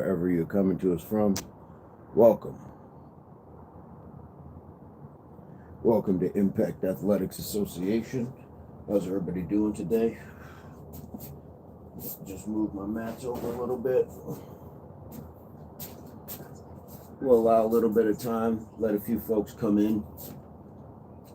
wherever you're coming to us from. Welcome. Welcome to Impact Athletics Association. How's everybody doing today? Just move my mats over a little bit. We'll allow a little bit of time, let a few folks come in.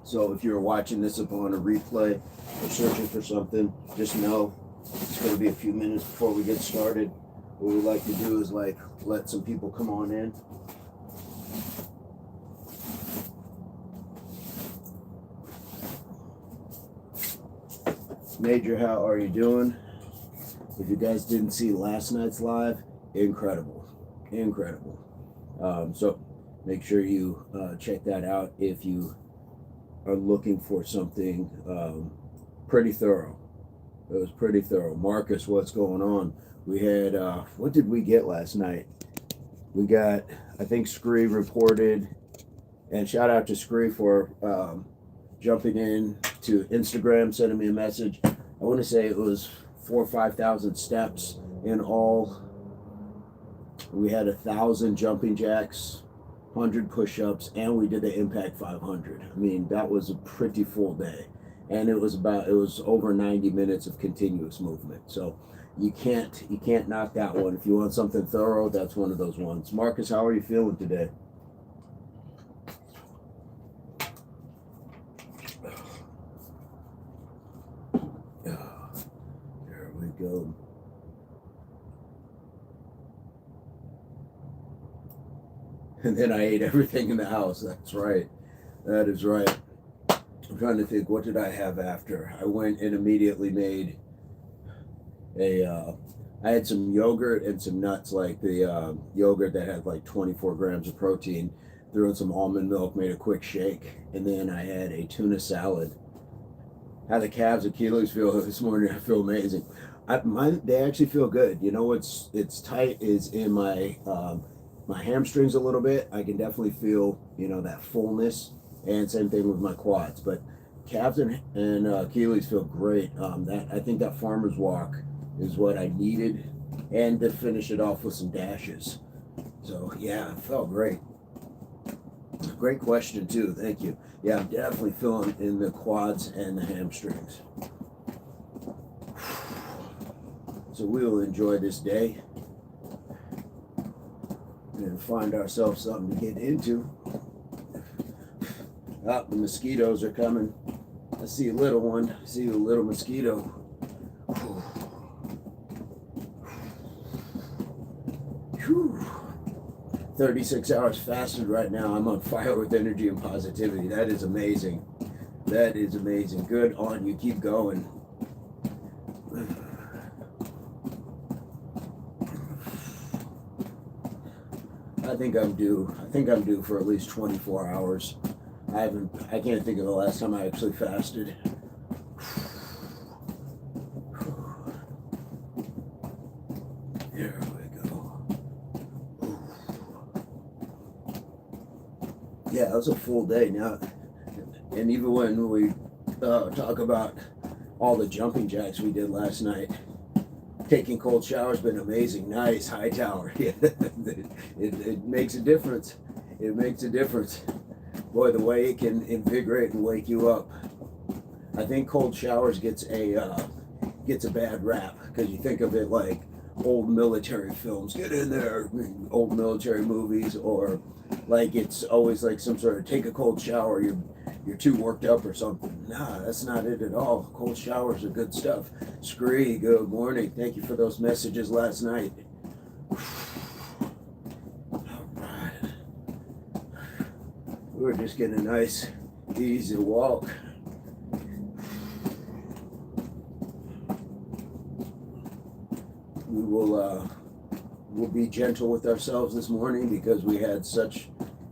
So if you're watching this upon a replay or searching for something, just know it's going to be a few minutes before we get started. What we like to do is let some people come on in. Major, how are you doing? If you guys didn't see last night's live, incredible. So make sure you check that out if you are looking for something pretty thorough. It was pretty thorough. Marcus, what's going on? We had, what did we get last night? We got, I think Scree reported, and shout out to Scree for jumping in to Instagram, sending me a message. I want to say it was 4,000 or 5,000 steps in all. We had 1,000 jumping jacks, 100 push-ups, and we did the Impact 500. I mean, that was a pretty full day, and it was over 90 minutes of continuous movement. So you can't knock that one. If you want something thorough, that's one of those ones. Marcus, how are you feeling today? There we go. And then I ate everything in the house. That's right. That is right. I'm trying to think, what did I have after? I went and immediately made I had some yogurt and some nuts, like the yogurt that had like 24 grams of protein, threw in some almond milk, made a quick shake, and then I had a tuna salad. How the calves and Achilles feel this morning? I feel amazing. They actually feel good. You know what's tight is in my my hamstrings a little bit. I can definitely feel, that fullness, and same thing with my quads. But calves and Achilles feel great. I think that farmer's walk is what I needed, and to finish it off with some dashes. So yeah, it felt great. Great question too. Thank you. Yeah, I'm definitely feeling in the quads and the hamstrings. So we will enjoy this day and find ourselves something to get into. Ah, the mosquitoes are coming. I see a little one. I see a little mosquito. 36 hours fasted right now. I'm on fire with energy and positivity. That is amazing. That is amazing. Good on you. Keep going. I think I'm due for at least 24 hours. I can't think of the last time I actually fasted. There we go. Yeah, it was a full day now. And even when we talk about all the jumping jacks we did last night, taking cold showers been amazing. Nice, high tower. Yeah, it makes a difference. It makes a difference. Boy, the way it can invigorate and wake you up. I think cold showers gets a bad rap because you think of it like old military films. Get in there, old military movies, or like it's always like some sort of take a cold shower. You're too worked up or something. Nah, that's not it at all. Cold showers are good stuff. Scree, good morning. Thank you for those messages last night. All right. We're just getting a nice, easy walk. We'll be gentle with ourselves this morning because we had such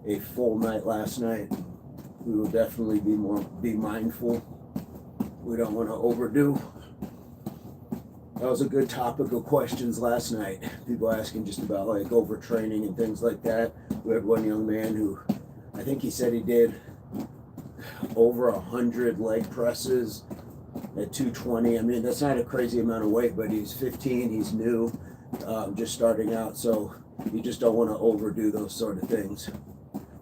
a full night last night. We will definitely be mindful. We don't want to overdo. That was a good topic of questions last night. People asking just about like overtraining and things like that. We had one young man who, I think he said he did over 100 leg presses at 220. I mean, that's not a crazy amount of weight, but he's 15, he's new. just starting out, so you just don't want to overdo those sort of things.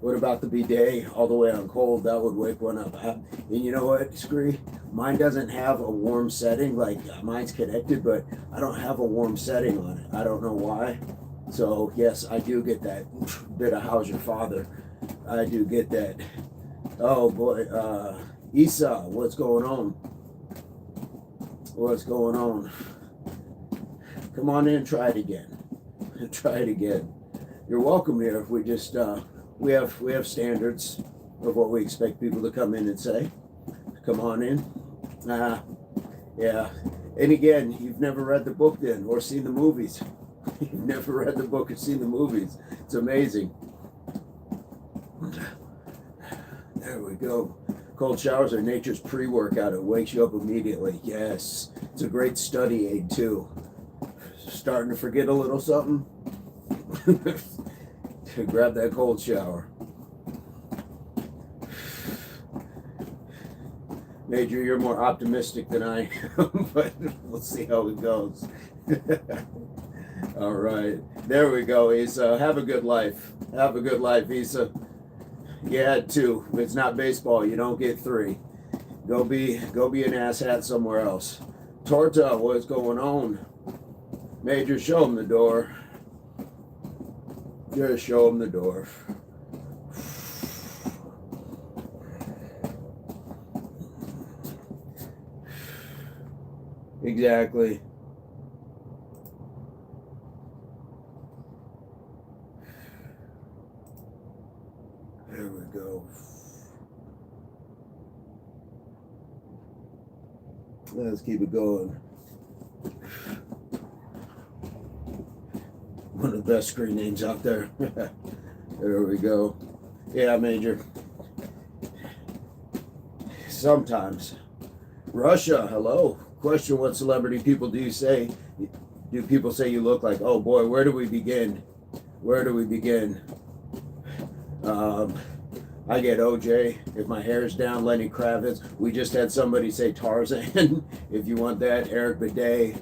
What about the bidet all the way on cold? That would wake one up. And you know what, Scree? Mine doesn't have a warm setting. Like, mine's connected, but I don't have a warm setting on it. I don't know why. So yes, I do get that bit of how's your father. I do get that. Oh boy, Isa, what's going on? What's going on? Come on in, try it again. Try it again. You're welcome here. We just we have standards of what we expect people to come in and say. Come on in. Yeah. And again, you've never read the book then, or seen the movies. You've never read the book or seen the movies. It's amazing. There we go. Cold showers are nature's pre-workout. It wakes you up immediately. Yes. It's a great study aid too. Starting to forget a little something? To grab that cold shower. Major, you're more optimistic than I am, but we'll see how it goes. All right. There we go, Isa. Have a good life. Have a good life, Isa. You had 2. If it's not baseball, you don't get 3. Go be an asshat somewhere else. Torta, what's going on? Major, show him the door. Just show him the door. Exactly. There we go. Let's keep it going. One of the best screen names out there. There we go. Yeah, Major. Sometimes. Russia, hello. Question, what celebrity people do people say you look like? Oh boy, where do we begin? Where do we begin? I get OJ. If my hair's down, Lenny Kravitz. We just had somebody say Tarzan. If you want that, Eric Bidet.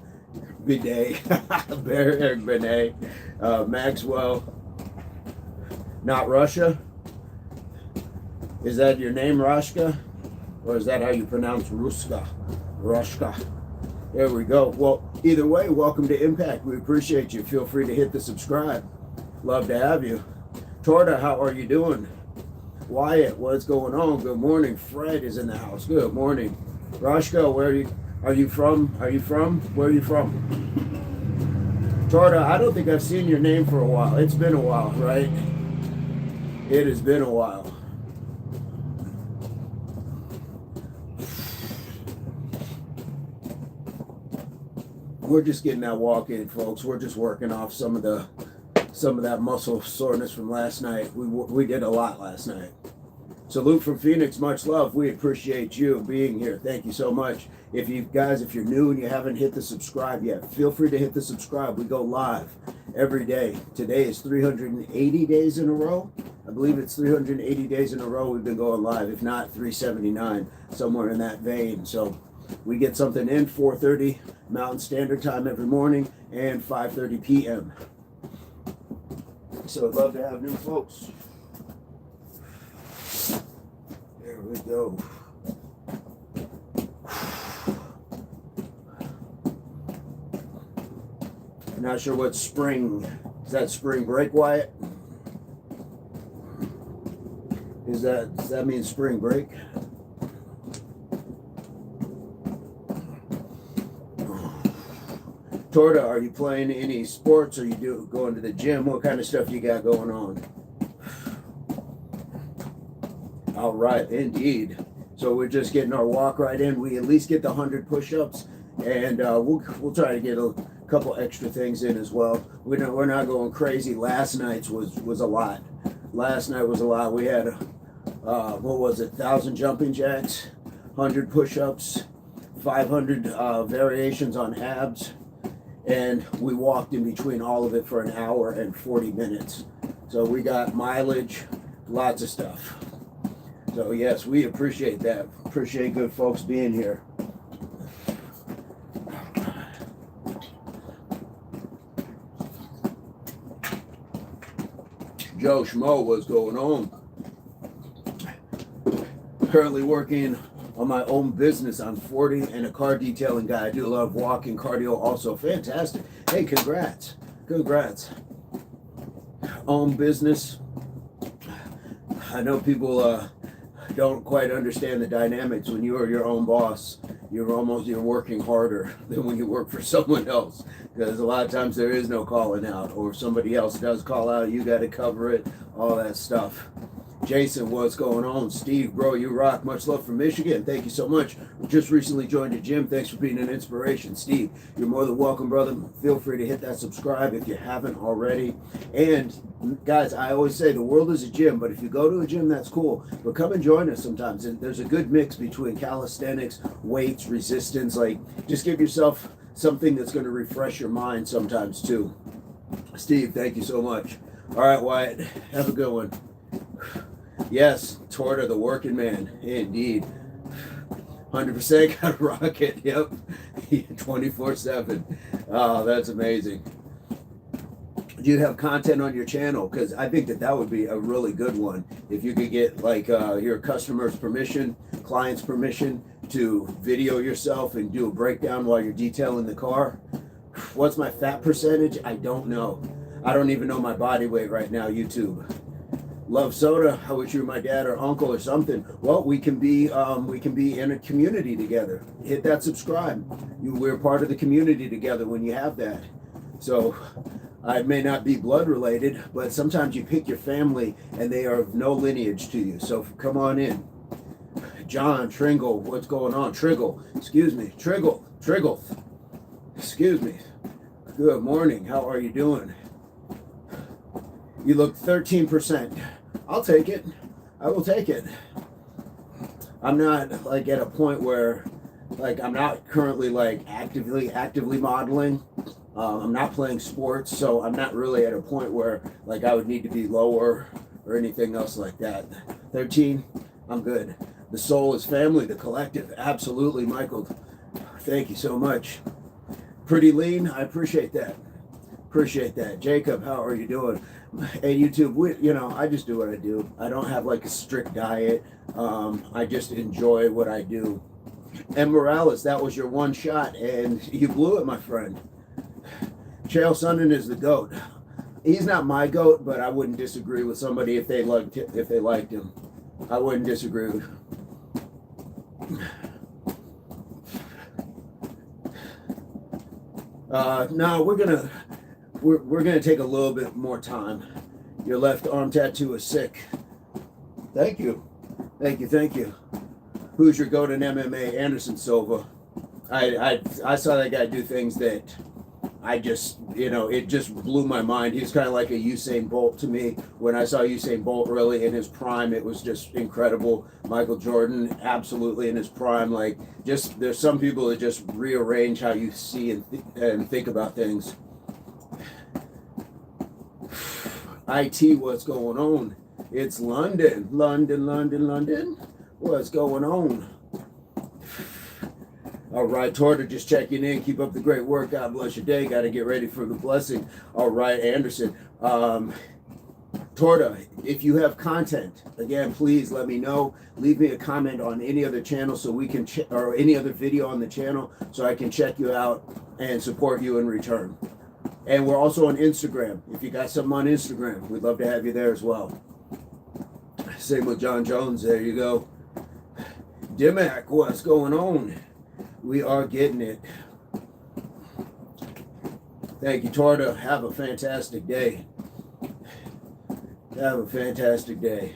Eric Bidet. Maxwell. Not Russia? Is that your name, Rashka? Or is that how you pronounce Ruska? Rushka. There we go. Well, either way, welcome to Impact. We appreciate you. Feel free to hit the subscribe. Love to have you. Torta, how are you doing? Wyatt, what's going on? Good morning. Fred is in the house. Good morning. Rashka, where are you from? Where are you from? Torta, I don't think I've seen your name for a while. It's been a while, right? It has been a while. We're just getting that walk in, folks. We're just working off some of that muscle soreness from last night. We did a lot last night. Salute from Phoenix. Much love. We appreciate you being here. Thank you so much. If you're new and you haven't hit the subscribe yet, feel free to hit the subscribe. We go live every day. Today is 380 days in a row. I believe it's 380 days in a row we've been going live. If not, 379, somewhere in that vein. So we get something in 4:30 Mountain Standard Time every morning and 5:30 p.m. So I'd love to have new folks. There we go. I'm not sure what spring. Is that spring break, Wyatt? Does that mean spring break? Torta, are you playing any sports? Are you going to the gym? What kind of stuff you got going on? All right, indeed. So we're just getting our walk right in. We at least get the 100 push-ups, and we'll try to get a couple extra things in as well. We're not going crazy. Last night's was a lot. Last night was a lot. We had 1,000 jumping jacks, 100 push-ups, 500 variations on abs. And we walked in between all of it for an hour and 40 minutes. So we got mileage, lots of stuff. So yes, we appreciate that. Appreciate good folks being here. Joe Schmo, what's going on? Currently working on my own business. I'm 40 and a car detailing guy. I do a lot of walking, cardio also. Fantastic. Hey, congrats. Congrats. Own business. I know people don't quite understand the dynamics. When you are your own boss, you're working harder than when you work for someone else, because a lot of times there is no calling out, or if somebody else does call out, you got to cover it, all that stuff. Jason, what's going on? Steve, bro, you rock. Much love from Michigan. Thank you so much. Just recently joined the gym. Thanks for being an inspiration. Steve, you're more than welcome, brother. Feel free to hit that subscribe if you haven't already. And guys, I always say the world is a gym, but if you go to a gym, that's cool. But come and join us sometimes. And there's a good mix between calisthenics, weights, resistance. Like, just give yourself something that's going to refresh your mind sometimes too. Steve, thank you so much. All right, Wyatt, have a good one. Yes, Torta, the working man, indeed. 100% got a rocket, yep. 24/7. Oh, that's amazing. Do you have content on your channel? Because I think that would be a really good one. If you could get like your customer's permission, client's permission to video yourself and do a breakdown while you're detailing the car. What's my fat percentage? I don't know. I don't even know my body weight right now, YouTube. Love soda. I wish you were my dad or uncle or something. Well, we can be in a community together. Hit that subscribe. We're part of the community together when you have that. So I may not be blood related, but sometimes you pick your family and they are of no lineage to you. So come on in. John Tringle, what's going on? Triggle, excuse me. Triggle, excuse me. Good morning. How are you doing? You look 13%. I'll take it. I will take it. I'm not like at a point where like I'm not currently like actively modeling. I'm not playing sports, so I'm not really at a point where like I would need to be lower or anything else like that. 13, I'm good. The soul is family, the collective. Absolutely, Michael. Thank you so much. Pretty lean. I appreciate that. Appreciate that. Jacob, how are you doing? Hey, YouTube, I just do what I do. I don't have like a strict diet. I just enjoy what I do. And Morales, that was your one shot, and you blew it, my friend. Chael Sonnen is the GOAT. He's not my GOAT, but I wouldn't disagree with somebody if they liked him. I wouldn't disagree with him. No, we're gonna take a little bit more time. Your left arm tattoo is sick. Thank you. Who's your GOAT in MMA? Anderson Silva. I saw that guy do things that I just, it just blew my mind. He's kind of like a Usain Bolt to me. When I saw Usain Bolt really in his prime, it was just incredible. Michael Jordan, absolutely in his prime. Like, just there's some people that just rearrange how you see and think about things. IT, what's going on? It's London. What's going on? All right, Torta, just checking in. Keep up the great work. God bless your day. Got to get ready for the blessing. All right, Anderson. Torta, if you have content, again, please let me know. Leave me a comment on any other channel so we can or any other video on the channel so I can check you out and support you in return. And we're also on Instagram. If you got something on Instagram, we'd love to have you there as well. Same with John Jones. There you go. Dimac, what's going on? We are getting it. Thank you, Torta. Have a fantastic day. Have a fantastic day.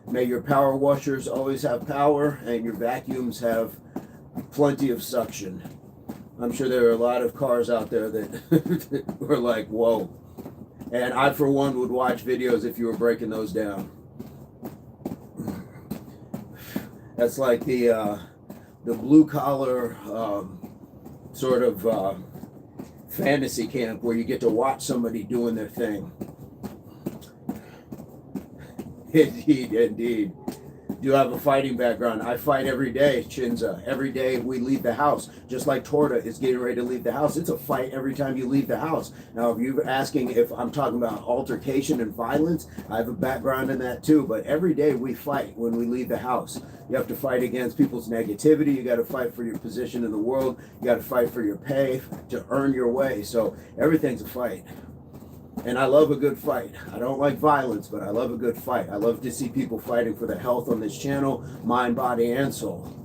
May your power washers always have power and your vacuums have plenty of suction. I'm sure there are a lot of cars out there that were like, whoa. And I, for one, would watch videos if you were breaking those down. That's like the blue collar sort of fantasy camp where you get to watch somebody doing their thing. Indeed. do have a fighting background. I fight every day, Chinza. Every day we leave the house. Just like Torta is getting ready to leave the house. It's a fight every time you leave the house. Now, if you're asking if I'm talking about altercation and violence, I have a background in that too. But every day we fight when we leave the house. You have to fight against people's negativity. You got to fight for your position in the world. You got to fight for your pay to earn your way. So everything's a fight. And I love a good fight. I don't like violence, but I love a good fight. I love to see people fighting for the health on this channel, mind, body, and soul.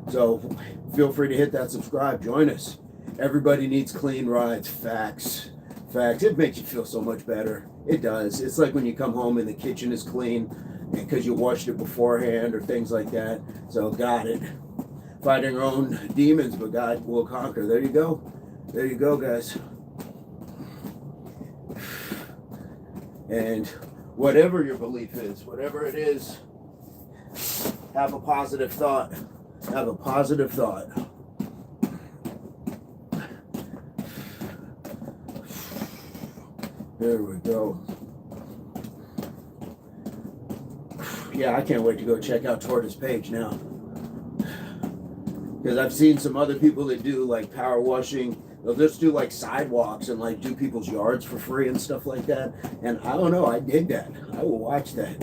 So feel free to hit that subscribe. Join us. Everybody needs clean rides. Facts. Facts. It makes you feel so much better. It does. It's like when you come home and the kitchen is clean because you washed it beforehand or things like that. So got it. Fighting our own demons, but God will conquer. There you go. There you go, guys. And whatever your belief is, whatever it is, have a positive thought. Have a positive thought. There we go. Yeah, I can't wait to go check out Torta's page now. Because I've seen some other people that do like power washing. They'll just do like sidewalks and like do people's yards for free and stuff like that. And I don't know, I dig that. I will watch that.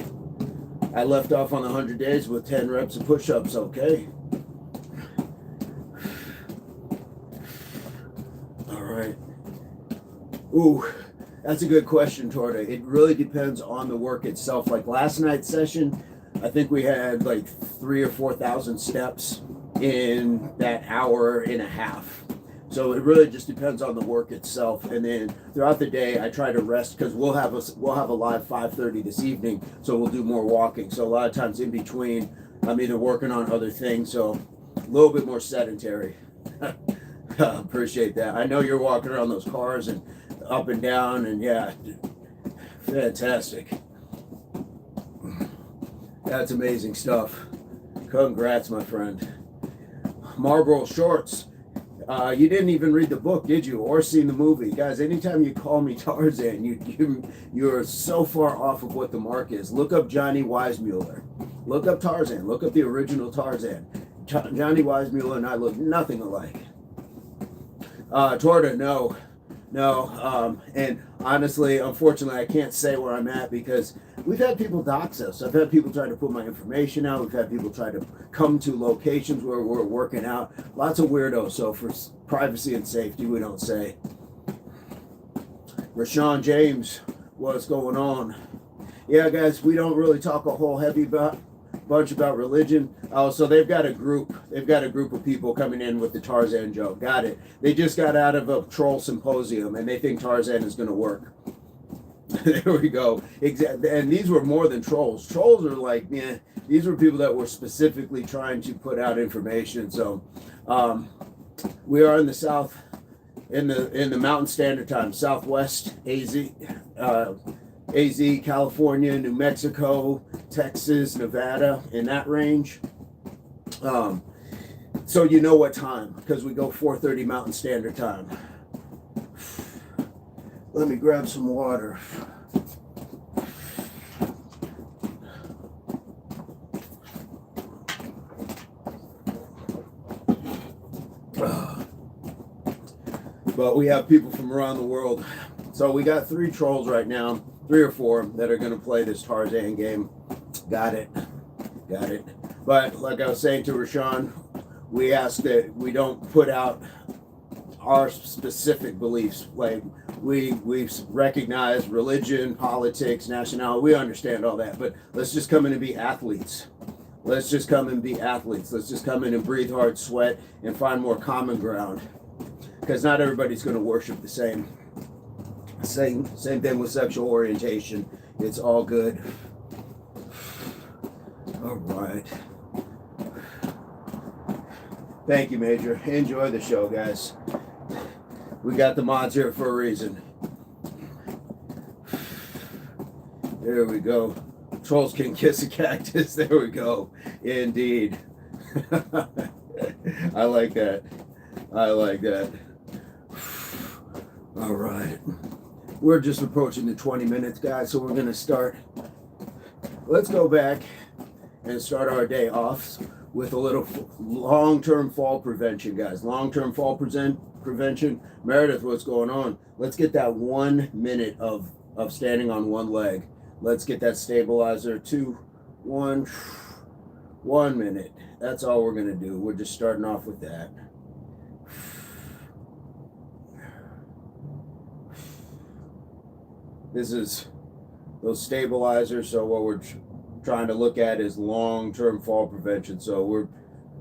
I left off on the 100 days with 10 reps of push-ups, okay. All right. Ooh, that's a good question, Torta. It really depends on the work itself. Like last night's session, I think we had like 3,000 or 4,000 steps in that hour and a half. So it really just depends on the work itself. And then throughout the day, I try to rest because we'll have a live 5:30 this evening. So we'll do more walking. So a lot of times in between, I'm either working on other things. So a little bit more sedentary. Appreciate that. I know you're walking around those cars and up and down, and yeah, fantastic. That's amazing stuff. Congrats, my friend. Marlboro Shorts. You didn't even read the book, did you? Or seen the movie? Guys, anytime you call me Tarzan, you're so far off of what the mark is. Look up Johnny Weissmuller. Look up Tarzan. Look up the original Tarzan. Johnny Weissmuller and I look nothing alike. Torta, no. And honestly, unfortunately, I can't say where I'm at because we've had people dox us. I've had people try to put my information out. We've had people try to come to locations where we're working out. Lots of weirdos. So for privacy and safety, we don't say. Rashawn James, what's going on? Yeah, guys, we don't really talk a whole bunch about religion. Oh, so they've got a group of people coming in with the Tarzan joke. Got it. They just got out of a troll symposium and they think Tarzan is going to work. There we go. Exactly. And these were more than trolls. Trolls are like, yeah, these were people that were specifically trying to put out information. So we are in the South, in the Mountain Standard Time, Southwest AZ, California, New Mexico, Texas, Nevada, in that range. So you know what time, because we go 4:30 Mountain Standard Time. Let me grab some water. But we have people from around the world. So we got 3 trolls right now, 3 or 4 that are going to play this Tarzan game. Got it. But like I was saying to Rashawn, we ask that we don't put out our specific beliefs. Like we recognize religion, politics, nationality. We understand all that, but let's just come in and be athletes. Let's just come in and breathe hard, sweat, and find more common ground. Because not everybody's going to worship the same. Same thing with sexual orientation. It's all good. All right. Thank you, Major. Enjoy the show, guys. We got the mods here for a reason. There we go. Trolls can kiss a cactus. There we go. Indeed. I like that. All right. We're just approaching the 20 minutes, guys, so we're going to start. let's go back and start our day off with a little long-term fall prevention, guys. Long-term fall prevention. Meredith, what's going on? Let's get that 1 minute of standing on one leg. Let's get that stabilizer. 2, 1, 1 minute. That's all we're gonna do. We're just starting off with that. This is those stabilizers. So what we're trying to look at is long-term fall prevention. So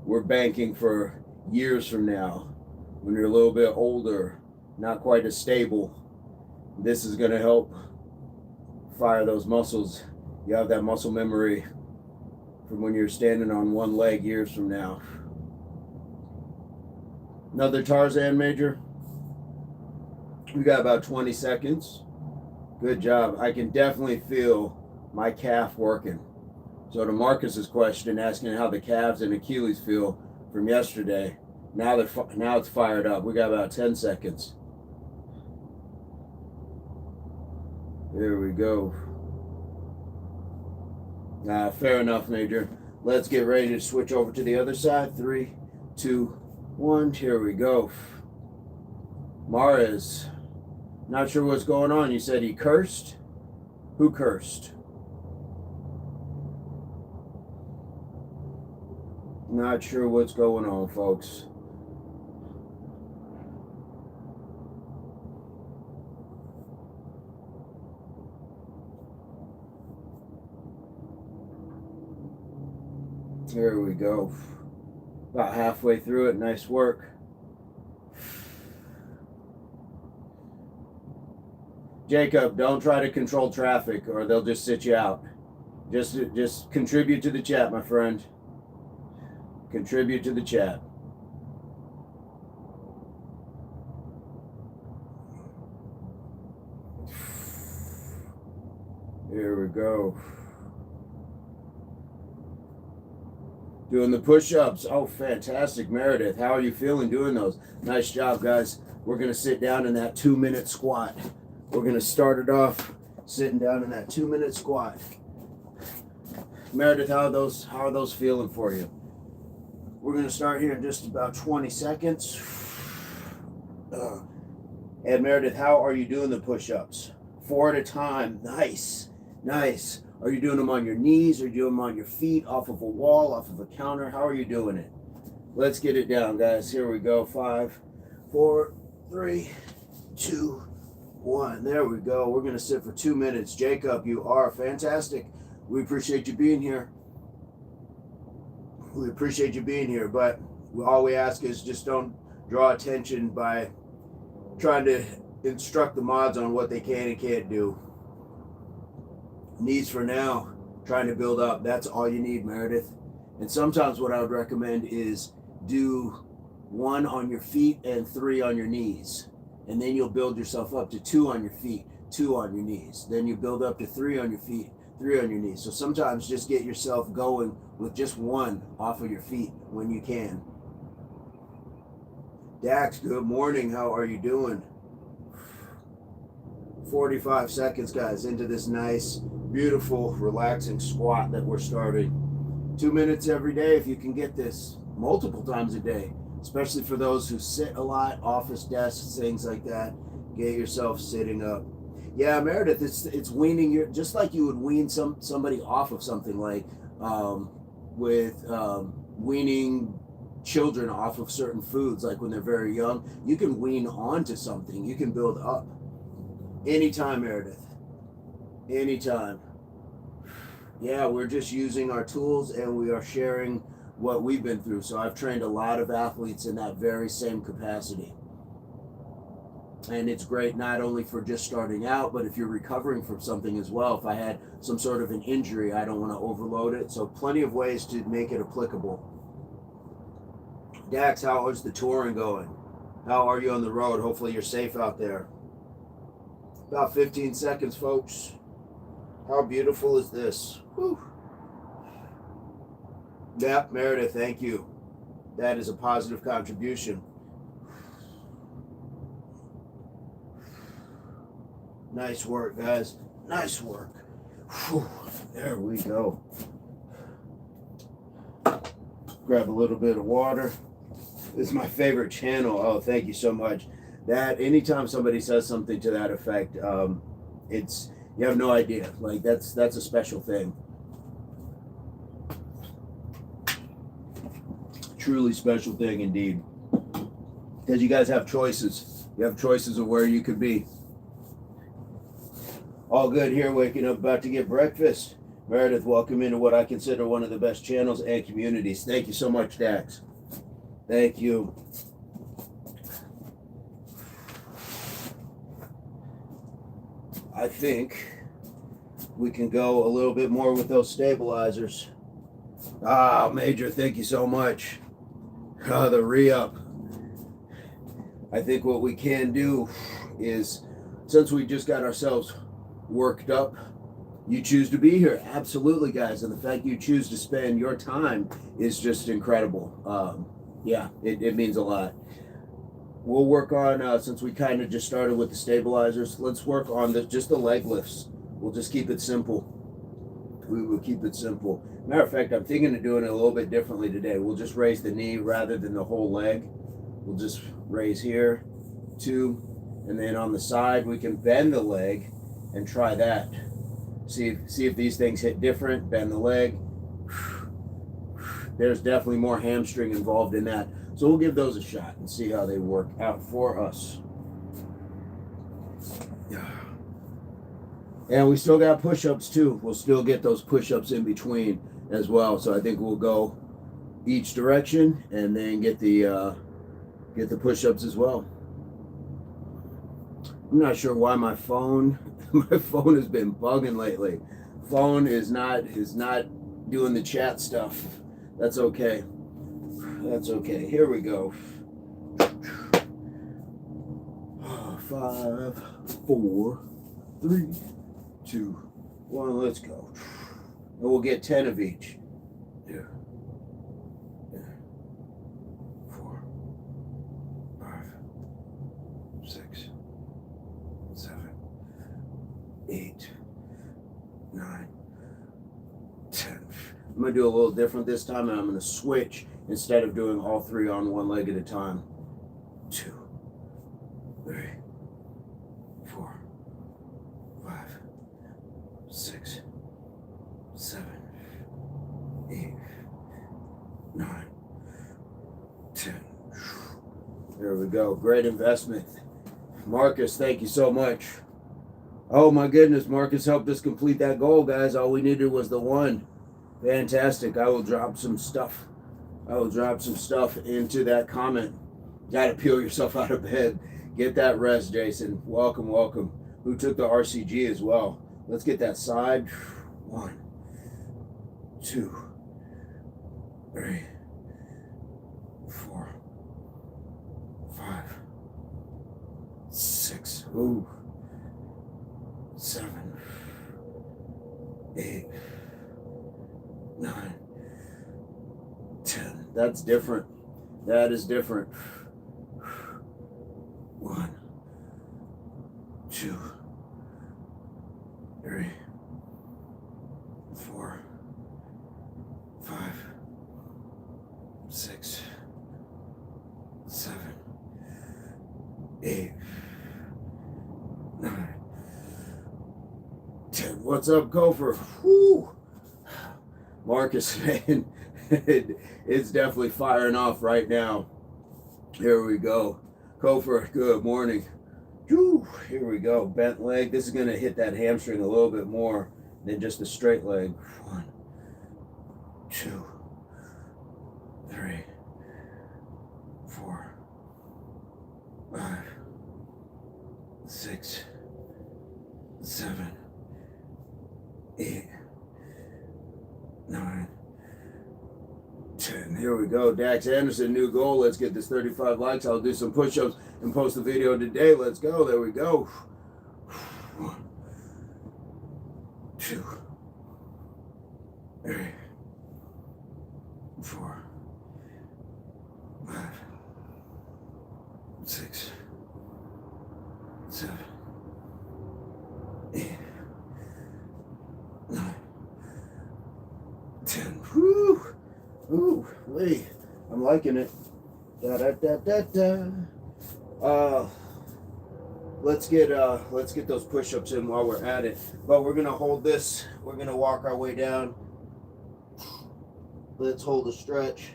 we're banking for years from now, when you're a little bit older, not quite as stable. This is going to help fire those muscles. You have that muscle memory from when you're standing on one leg years from now. Another Tarzan, Major. We got about 20 seconds. Good job. I can definitely feel my calf working. So to Marcus's question, asking how the calves and Achilles feel from yesterday, now it's fired up. We got about 10 seconds. There we go. Fair enough, Major. Let's get ready to switch over to the other side. 3, 2, 1. Here we go. Mares. Not sure what's going on. You said he cursed? Who cursed? Not sure what's going on, folks. Here we go. About halfway through it. Nice work. Jacob, don't try to control traffic or they'll just sit you out. Just contribute to the chat, my friend. Contribute to the chat. Here we go. Doing the push-ups. Oh, fantastic, Meredith. How are you feeling doing those? Nice job, guys. We're going to sit down in that 2-minute squat. We're going to start it off sitting down in that 2-minute squat. Meredith, how are those feeling for you? We're going to start here in just about 20 seconds. And Meredith, how are you doing the push-ups? 4 at a time. Nice. Nice. Are you doing them on your knees? Are you doing them on your feet, off of a wall, off of a counter? How are you doing it? Let's get it down, guys. Here we go. 5, 4, 3, 2, 1. There we go. We're going to sit for 2 minutes. Jacob, you are fantastic. We appreciate you being here. We appreciate you being here, but all we ask is just don't draw attention by trying to instruct the mods on what they can and can't do. Needs for now, trying to build up. That's all you need, Meredith. And sometimes what I would recommend is do 1 on your feet and 3 on your knees. And then you'll build yourself up to 2 on your feet, 2 on your knees. Then you build up to 3 on your feet, 3 on your knees. So sometimes just get yourself going with just 1 off of your feet when you can. Dax, good morning. How are you doing? 45 seconds, guys, into this nice, beautiful, relaxing squat that we're starting. 2 minutes every day if you can get this multiple times a day, especially for those who sit a lot, office desks, things like that. Get yourself sitting up. Yeah, Meredith, it's weaning your, just like you would wean somebody off of something, like weaning children off of certain foods, like when they're very young. You can wean onto something. You can build up. Anytime, Meredith. Anytime. Yeah, we're just using our tools and we are sharing what we've been through. So I've trained a lot of athletes in that very same capacity. And it's great not only for just starting out, but if you're recovering from something as well. If I had some sort of an injury, I don't want to overload it. So plenty of ways to make it applicable. Dax, how is the touring going? How are you on the road? Hopefully you're safe out there. About 15 seconds, folks. How beautiful is this? Whew. Yep, Meredith, thank you. That is a positive contribution. Nice work, guys. Nice work. Whew, there we go. Grab a little bit of water. This is my favorite channel. Oh, thank you so much. That anytime somebody says something to that effect, it's, you have no idea. Like that's a special thing. Truly special thing indeed. Because you guys have choices. You have choices of where you could be. All good here, waking up, about to get breakfast. Meredith, welcome into what I consider one of the best channels and communities. Thank you so much, Dax. Thank you. I think we can go a little bit more with those stabilizers. Ah, Major, thank you so much. Ah, the re-up. I think what we can do is, since we just got ourselves worked up, you choose to be here. Absolutely, guys. And the fact you choose to spend your time is just incredible. Yeah, it means a lot. We'll work on, since we kind of just started with the stabilizers, let's work on just the leg lifts. We'll just keep it simple. We will keep it simple. Matter of fact, I'm thinking of doing it a little bit differently today. We'll just raise the knee rather than the whole leg. We'll just raise here, 2, and then on the side we can bend the leg and try that. See if these things hit different. Bend the leg. There's definitely more hamstring involved in that. So we'll give those a shot and see how they work out for us. And we still got push-ups too. We'll still get those push-ups in between as well. So I think we'll go each direction and then get the push-ups as well. I'm not sure why my phone has been bugging lately. Phone is not doing the chat stuff. That's okay. That's okay. Here we go. 5, 4, 3, 2, 1. Let's go. And we'll get 10 of each. 2, 4, 5, 6, 7, 8, 9, 10. I'm going to do a little different this time, and I'm going to switch instead of doing all 3 on one leg at a time. 2, 3, 4, 5, 6, 7, 8, 9, 10. There we go. Great investment. Marcus, thank you so much. Oh my goodness, Marcus helped us complete that goal, guys. All we needed was the 1. Fantastic. I will drop some stuff. Into that comment. Gotta peel yourself out of bed. Get that rest, Jason. Welcome, welcome. Who took the RCG as well? Let's get that side. 1, 2, 3, 4, 5, 6. Ooh. 7, 8, 9, 10. That's different. That is different. 1, 2, 3, 4, 5, 6, 7, 8, 9, 10. What's up, Gopher? Whoo! Marcus, man, it's definitely firing off right now. Here we go. Gopher, good morning. Whew, here we go. Bent leg. This is going to hit that hamstring a little bit more than just a straight leg. 1, 2, 3, 4, 5, 6, 7, 8, 9, 10. Here we go. Dax Anderson, new goal. Let's get this 35 likes. I'll do some push-ups and post the video today. Let's go. There we go. 1, 2, 3, 4, 5, 6, 7, 8, liking it. Da da da da da. Let's get those push-ups in while we're at it. But we're gonna hold this. We're gonna walk our way down. Let's hold a stretch.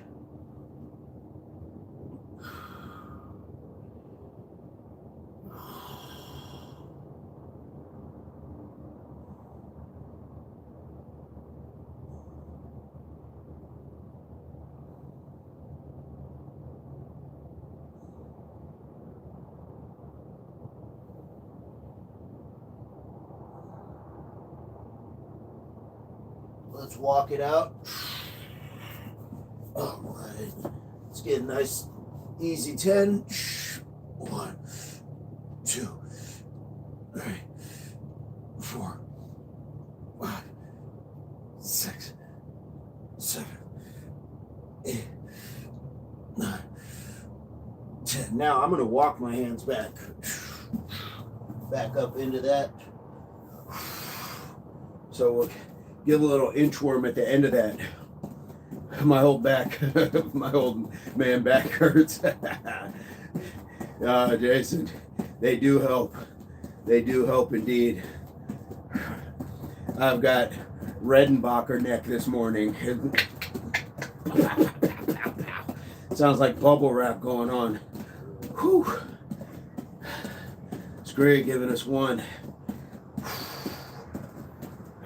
Let's walk it out. All right. Let's get a nice, easy 10. 1, 2, 3, 4, 5, 6, 7, 8, 9, 10. Now I'm going to walk my hands back up into that. So we'll get a little inchworm at the end of that. My old back, my old man back hurts. Jason, they do help. They do help indeed. I've got Redenbacher neck this morning. Sounds like bubble wrap going on. Whew. It's great giving us one.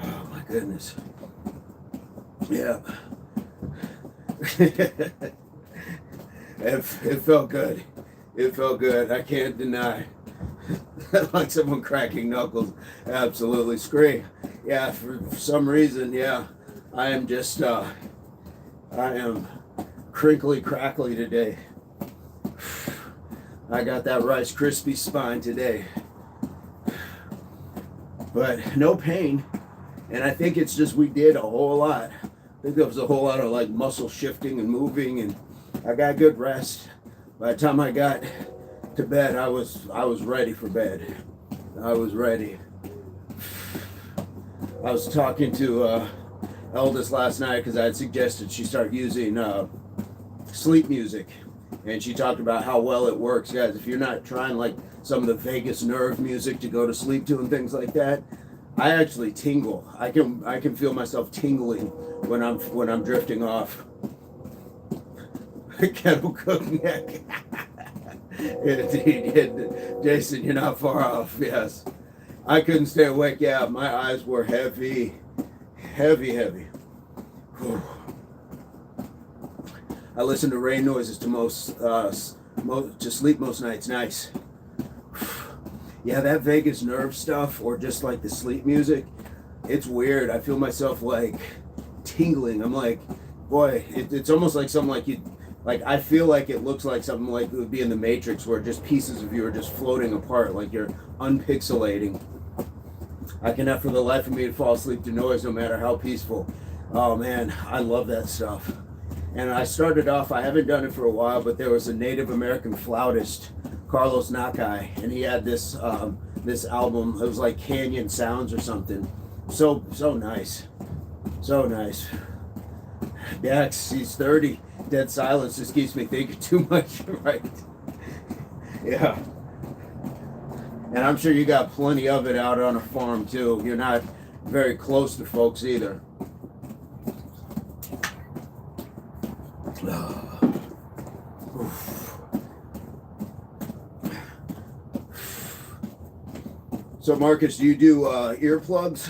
Oh my goodness. Yeah. It felt good. It felt good. I can't deny. Like someone cracking knuckles. Absolutely. Scream. Yeah, for some reason, yeah. I am just, I am crinkly crackly today. I got that Rice Krispie spine today. But no pain. And I think it's just we did a whole lot. I think there was a whole lot of like muscle shifting and moving, and I got good rest. By the time I got to bed, I was ready for bed. I was ready. I was talking to Eldest last night because I had suggested she start using sleep music, and she talked about how well it works. Guys, if you're not trying like some of the vagus nerve music to go to sleep to and things like that, I actually tingle. I can feel myself tingling when I'm drifting off. Kettle cook neck. Indeed, Jason, you're not far off. Yes, I couldn't stay awake. Yeah, my eyes were heavy. Whew. I listen to rain noises to sleep most nights. Nice. Yeah, that vagus nerve stuff, or just like the sleep music, it's weird. I feel myself like tingling. I'm like, boy, it's almost like something like you. Like, I feel like it looks like something like it would be in the Matrix, where just pieces of you are just floating apart, like you're unpixelating. I cannot for the life of me fall asleep to noise, no matter how peaceful. Oh man, I love that stuff. And I started off, I haven't done it for a while, but there was a Native American flautist, Carlos Nakai, and he had this this album. It was like Canyon Sounds or something. So nice. So nice. Dex, he's 30. Dead silence just keeps me thinking too much, right? Yeah. And I'm sure you got plenty of it out on a farm too. You're not very close to folks either. So Marcus, do you do earplugs?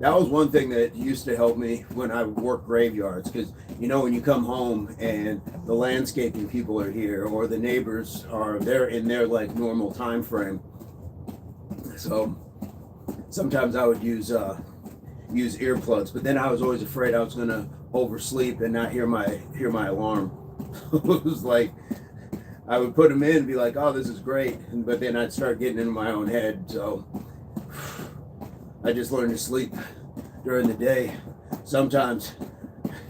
That was one thing that used to help me when I worked graveyards, because you know when you come home and the landscaping people are here, or the neighbors are there in their like normal time frame. So sometimes I would use earplugs, but then I was always afraid I was gonna oversleep and not hear my alarm. It was like I would put them in and be like, oh, this is great, but then I'd start getting into my own head. So I just learned to sleep during the day. Sometimes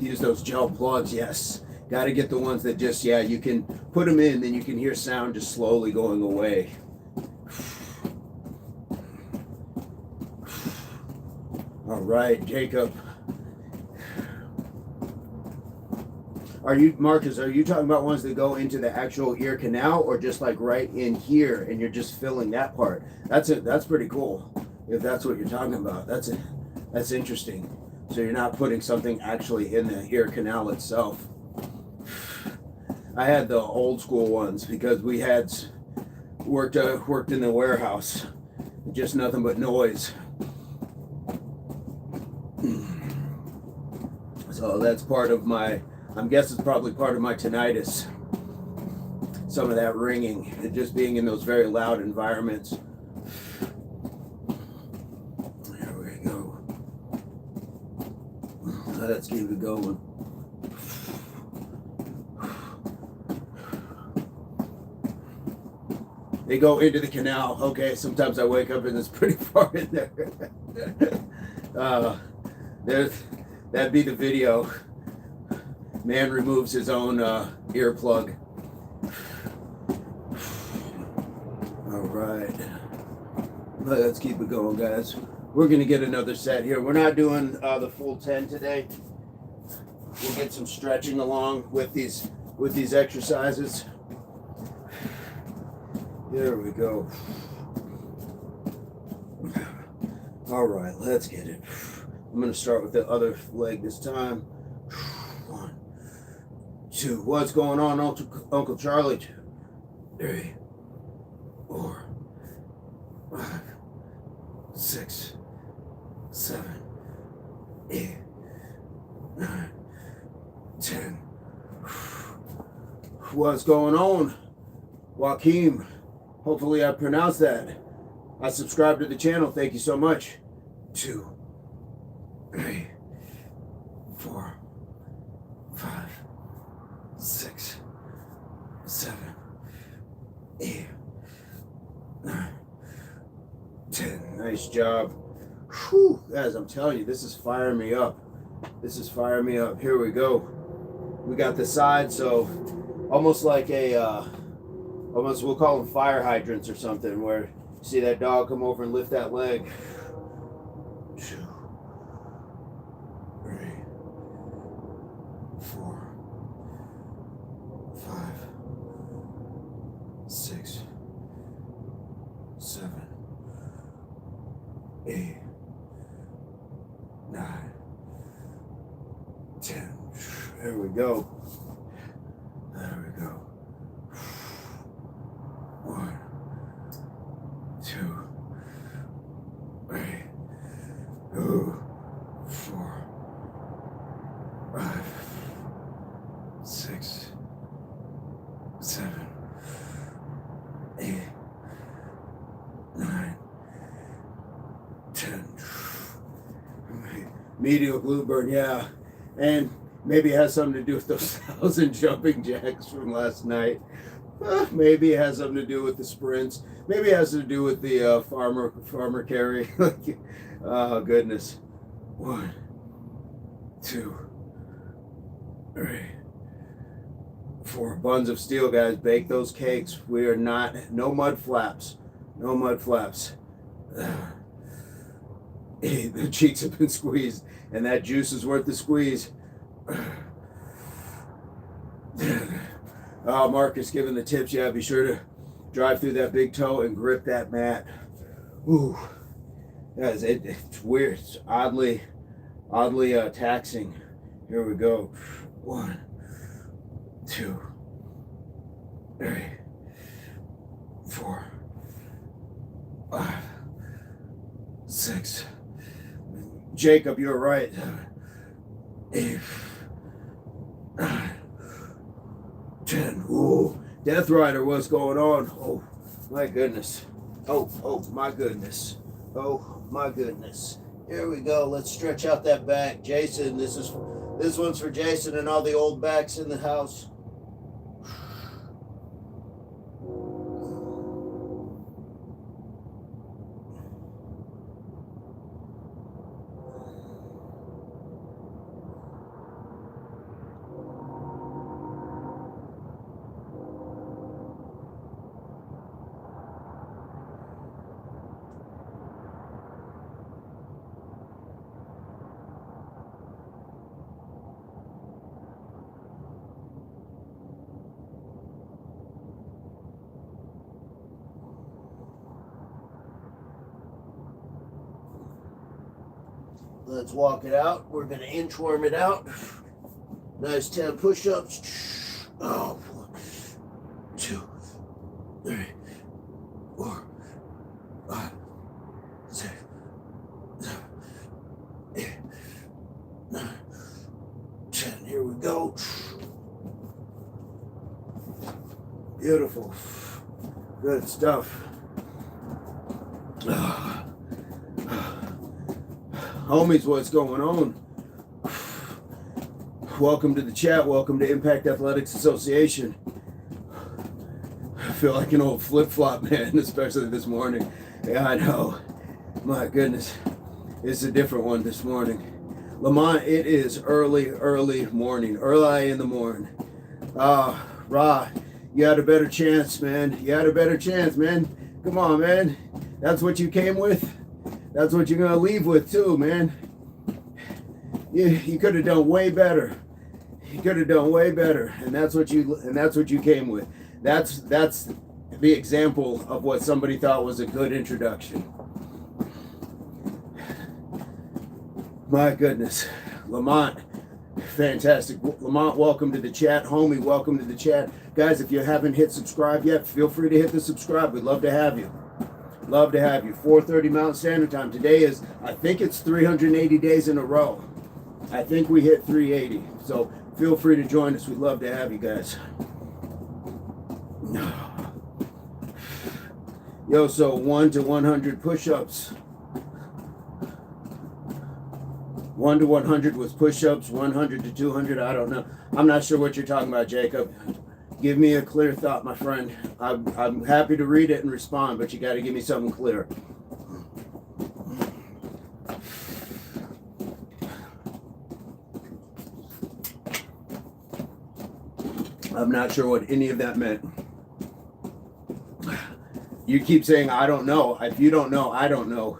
use those gel plugs. Yes, got to get the ones that just, yeah, you can put them in, then you can hear sound just slowly going away. All right, Jacob. Are you, Marcus, are you talking about ones that go into the actual ear canal, or just like right in here and you're just filling that part? That's it. That's pretty cool. If that's what you're talking about, that's interesting. So you're not putting something actually in the ear canal itself. I had the old school ones because we had worked in the warehouse, just nothing but noise. So that's part of my, I'm guessing it's probably part of my tinnitus. Some of that ringing, and just being in those very loud environments. There we go. Let's keep it going. They go into the canal. Okay, sometimes I wake up and it's pretty far in there. That'd be the video. Man removes his own earplug. All right. Let's keep it going, guys. We're going to get another set here. We're not doing the full 10 today. We'll get some stretching along with these exercises. There we go. All right, let's get it. I'm going to start with the other leg this time. 1, 2. What's going on, Uncle Charlie? 2, 3, 4, 5, 6, 7, 8, 9, 10. What's going on, Joaquin? Hopefully I pronounced that. I subscribe to the channel. Thank you so much. 2, 3, 4, 5, 6, 7, 8, 9, 10. Nice job. Whew, guys, I'm telling you, this is firing me up. This is firing me up. Here we go. We got the side, so almost like a, almost we'll call them fire hydrants or something, where you see that dog come over and lift that leg. 2, 3, 4, 5, 6, 7, 8, 9, 10. There we go. There we go. 1, 2, 3, 4, 5, 6, 7, 8, 9, 10. Medial glute burn, yeah. And maybe it has something to do with those 1,000 jumping jacks from last night. Maybe it has something to do with the sprints. Maybe it has to do with the farmer carry. Oh, goodness. 1, 2, 3, 4. Buns of steel, guys. Bake those cakes. We are not, no mud flaps. No mud flaps. The cheeks have been squeezed, and that juice is worth the squeeze. Marcus giving the tips. Yeah, be sure to drive through that big toe and grip that mat. Ooh, guys, it's weird. It's oddly taxing. Here we go. 1, 2, 3, 4, 5, 6. Jacob, you're right. 8, 9, 10. Ooh, Death Rider, what's going on? Oh, my goodness. Oh, my goodness. Oh, my goodness. Here we go. Let's stretch out that back. Jason, this one's for Jason and all the old backs in the house. Let's walk it out. We're going to inchworm it out. Nice 10 push-ups. Oh, 1, 2, 3, 4, 5, 6, 7, 8, 9, 10. Here we go. Beautiful. Good stuff. Homies, what's going on? Welcome to the chat. Welcome to Impact Athletics Association. I feel like an old flip-flop, man, especially this morning. Yeah, I know. My goodness. It's a different one this morning. Lamont, it is early morning. Early in the morning. Ra, you had a better chance, man. You had a better chance, man. Come on, man. That's what you came with. That's what you're gonna leave with too, man. You could have done way better. You could have done way better, and that's what you came with. That's the example of what somebody thought was a good introduction. My goodness, Lamont, fantastic. Lamont, welcome to the chat. Homie, welcome to the chat. Guys, if you haven't hit subscribe yet, feel free to hit the subscribe. We'd love to have you. Love to have you. 4:30 Mountain Standard Time. Today is, I think it's 380 days in a row. I think we hit 380. So feel free to join us. We'd love to have you guys. Yo, so 1 to 100 push-ups. 1 to 100 was push-ups. 100 to 200, I don't know. I'm not sure what you're talking about, Jacob. Give me a clear thought, my friend. I'm happy to read it and respond, but you got to give me something clear. I'm not sure what any of that meant. You keep saying, I don't know. If you don't know, I don't know.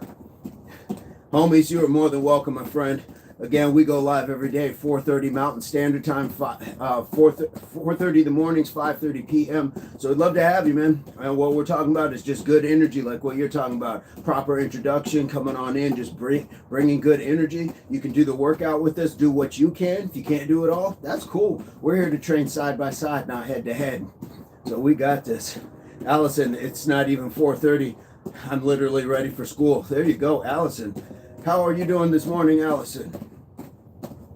Homies, you are more than welcome, my friend. Again, we go live every day, 4:30 Mountain Standard Time, 4:30 in the mornings, 5:30 p.m. So I'd love to have you, man. And what we're talking about is just good energy, like what you're talking about. Proper introduction, coming on in, just bringing good energy. You can do the workout with us, do what you can. If you can't do it all, that's cool. We're here to train side by side, not head to head. So we got this. Allison, it's not even 4:30. I'm literally ready for school. There you go, Allison. How are you doing this morning, Allison?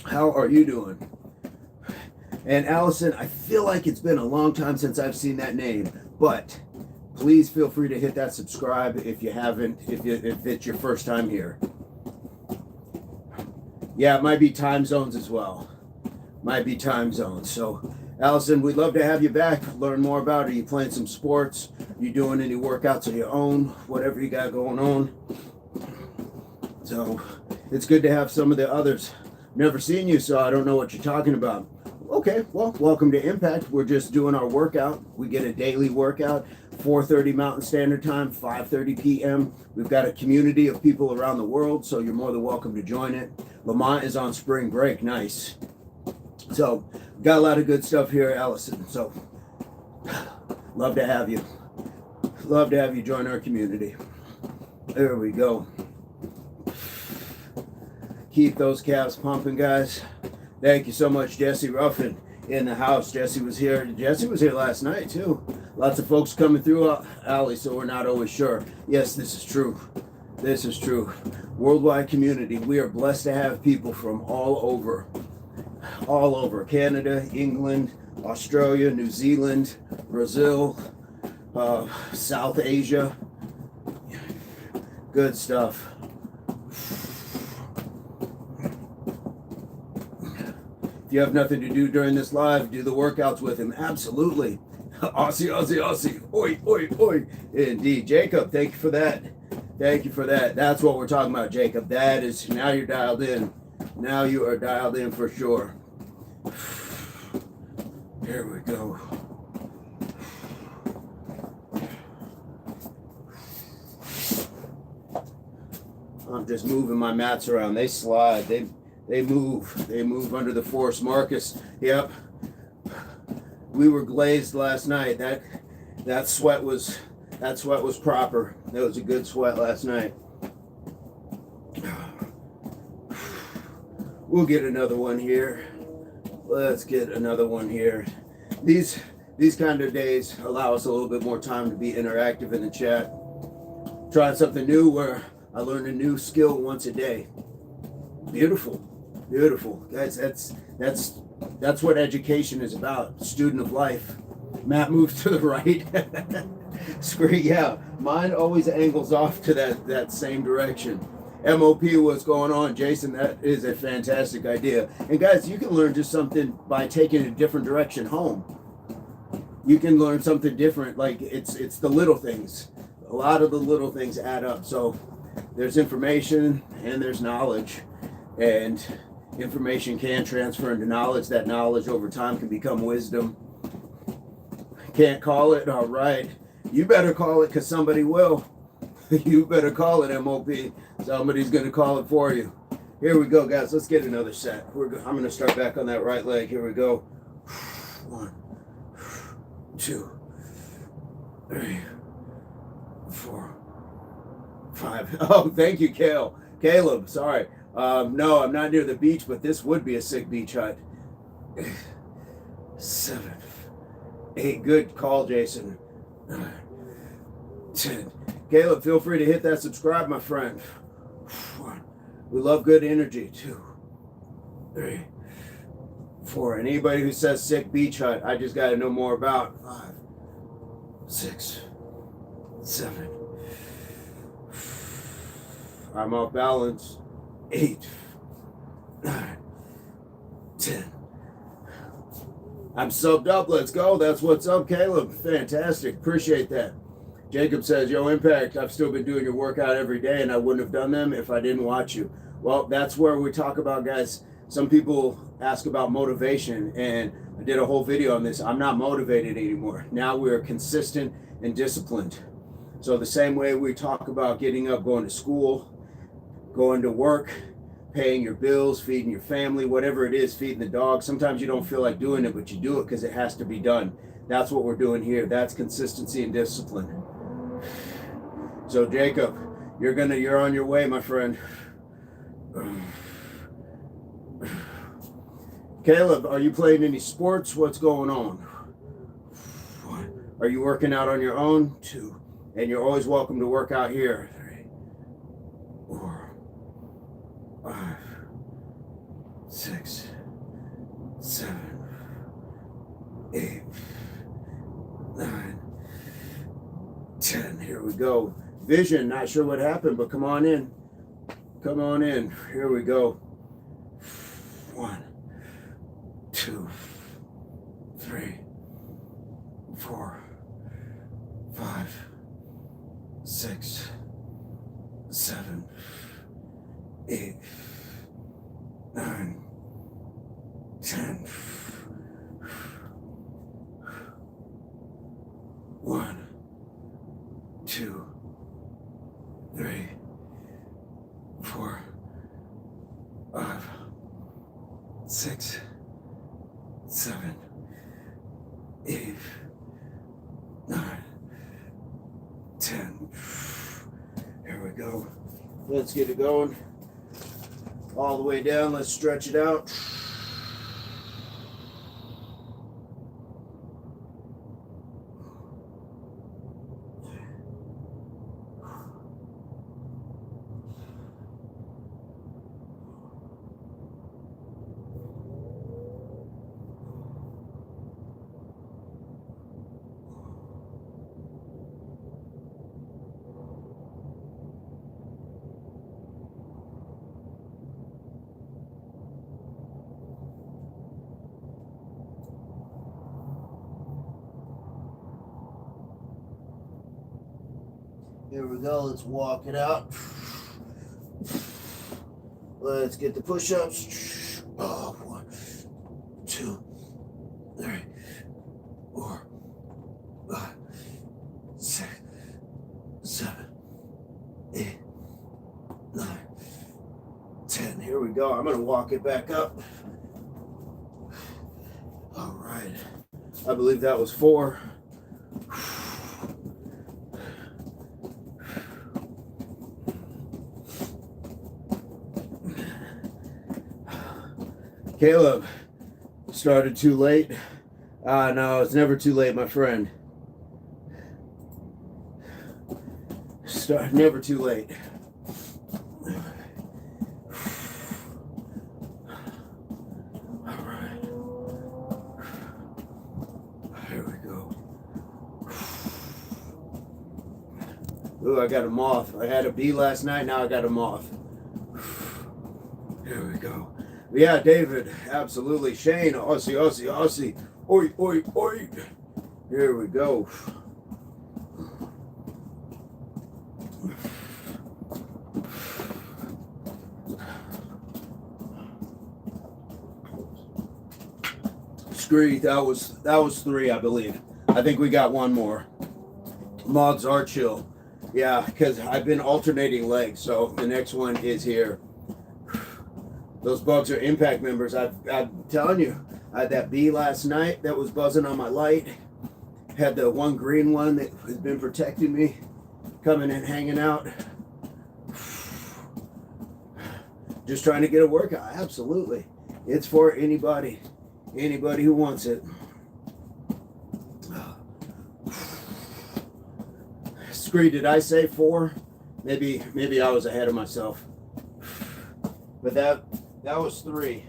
How are you doing? And Allison, I feel like it's been a long time since I've seen that name, but please feel free to hit that subscribe if you haven't, if it's your first time here. Yeah, it might be time zones as well. Might be time zones. So, Allison, we'd love to have you back. Learn more about it. Are you playing some sports? Are you doing any workouts of your own? Whatever you got going on. So it's good to have some of the others. Never seen you, so I don't know what you're talking about. Okay, well, welcome to Impact. We're just doing our workout. We get a daily workout, 4:30 Mountain Standard Time, 5:30 p.m. We've got a community of people around the world, so you're more than welcome to join it. Lamont is on spring break. Nice. So got a lot of good stuff here, Allison. So love to have you. Love to have you join our community. There we go. Keep those calves pumping, guys. Thank you so much, Jesse Ruffin in the house. Jesse was here. Jesse was here last night too. Lots of folks coming through alley, so we're not always sure. Yes, this is true. This is true. Worldwide community. We are blessed to have people from all over Canada, England, Australia, New Zealand, Brazil, South Asia. Good stuff. If you have nothing to do during this live, do the workouts with him. Absolutely. Aussie, Aussie, Aussie. Oi, oi, oi. Indeed. Jacob, thank you for that. Thank you for that. That's what we're talking about, Jacob. That is, now you're dialed in. Now you are dialed in for sure. Here we go. I'm just moving my mats around. They slide. They move. They move under the force. Marcus, yep. We were glazed last night. That sweat was proper. That was a good sweat last night. We'll get another one here. Let's get another one here. These kind of days allow us a little bit more time to be interactive in the chat. Trying something new where I learn a new skill once a day. Beautiful, beautiful, guys. That's what education is about. Student of life. Matt moves to the right. Screen, yeah. Mine always angles off to that same direction. MOP, what's going on, Jason? That is a fantastic idea. And guys, you can learn just something by taking a different direction home. You can learn something different. Like it's the little things. A lot of the little things add up. So there's information and there's knowledge, and information can transfer into knowledge. That knowledge over time can become wisdom. Can't call it? All right. You better call it, because somebody will. You better call it, MOP. Somebody's going to call it for you. Here we go, guys. Let's get another set. I'm going to start back on that right leg. Here we go. 1, 2, 3, 4, 5. Oh, thank you, Caleb. Sorry. No, I'm not near the beach, but this would be a sick beach hut. 7, 8. Good call, Jason. 9, 10. Caleb, feel free to hit that subscribe, my friend. 1. We love good energy. 2, 3, 4. And anybody who says sick beach hut, I just got to know more about. 5, 6, 7. I'm off balance. 8, 9, 10. I'm subbed up. Let's go. That's what's up, Caleb. Fantastic. Appreciate that. Jacob says, yo, Impact, I've still been doing your workout every day, and I wouldn't have done them if I didn't watch you. Well, that's where we talk about, guys. Some people ask about motivation, and I did a whole video on this. I'm not motivated anymore. Now we're consistent and disciplined. So the same way we talk about getting up, going to school, going to work, paying your bills, feeding your family, whatever it is, feeding the dog. Sometimes you don't feel like doing it, but you do it because it has to be done. That's what we're doing here. That's consistency and discipline. So Jacob, you're on your way, my friend. Caleb, are you playing any sports? What's going on? 1. Are you working out on your own? 2. And you're always welcome to work out here. 3, 4, 5, 6, 7, 8, 9, 10. Here we go. Vision, not sure what happened, but come on in. Come on in. Here we go. 1, 2, 3, 4, 5, 6, 7, 8, 9, 10. 1, 2, 3, 4, 5, 6, 7, 8, 9, 10. Here we go. Let's get it going. All the way down. Let's stretch it out. Here we go. Let's walk it out. Let's get the push-ups. 1, 2, 3, 4, 5, 6, 7, 8, 9, 10. Here we go. I'm going to walk it back up. All right. I believe that was 4. Caleb, started too late. No, it's never too late, my friend. Never too late. All right. Here we go. Ooh, I got a moth. I had a bee last night, now I got a moth. Here we go. Yeah, David, absolutely. Shane, Aussie. Oi, oi, oi. Here we go. Scree, that was 3, I believe. I think we got one more. Moths are chill. Yeah, because I've been alternating legs, so the next one is here. Those bugs are impact members. I'm telling you, I had that bee last night that was buzzing on my light. Had the one green one that has been protecting me, coming and hanging out. Just trying to get a workout. Absolutely. It's for anybody who wants it. Scree, did I say 4? Maybe I was ahead of myself. But that was 3.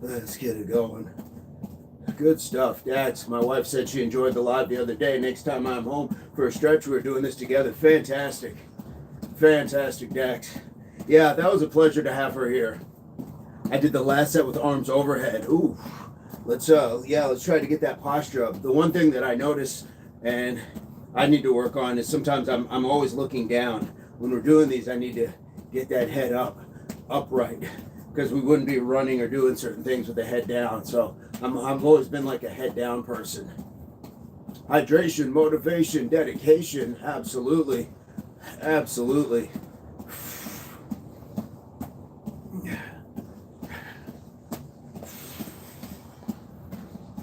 Let's get it going. Good stuff, Dax. My wife said she enjoyed the live the other day. Next time I'm home for a stretch, we're doing this together. Fantastic, Dax. Yeah, that was a pleasure to have her here. I did the last set with arms overhead. Ooh, let's try to get that posture up. The one thing that I notice and I need to work on is sometimes I'm always looking down. When we're doing these, I need to get that head upright, because we wouldn't be running or doing certain things with the head down. So I've always been like a head down person. Hydration, motivation, dedication, absolutely.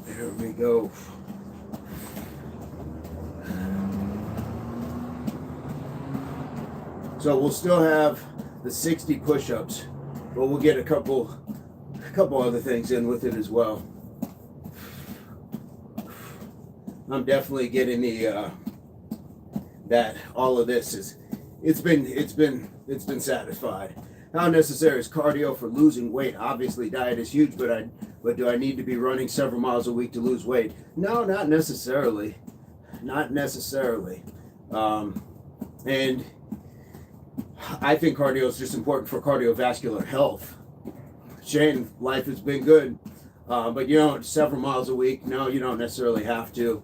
There we go. So we'll still have the 60 push-ups, but we'll get a couple other things in with it as well. I'm definitely getting the that all of this is it's been satisfied. How necessary is cardio for losing weight? Obviously, diet is huge, but do I need to be running several miles a week to lose weight? No, not necessarily. And I think cardio is just important for cardiovascular health. Shane, life has been good, but several miles a week. No, you don't necessarily have to.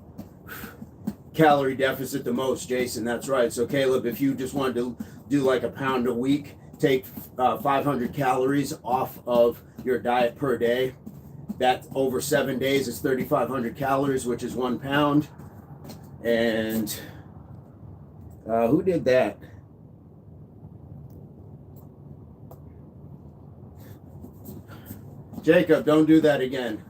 Calorie deficit the most, Jason. That's right. So Caleb, if you just wanted to do like a pound a week, take 500 calories off of your diet per day. That over 7 days is 3,500 calories, which is 1 pound. And who did that? Jacob, don't do that again.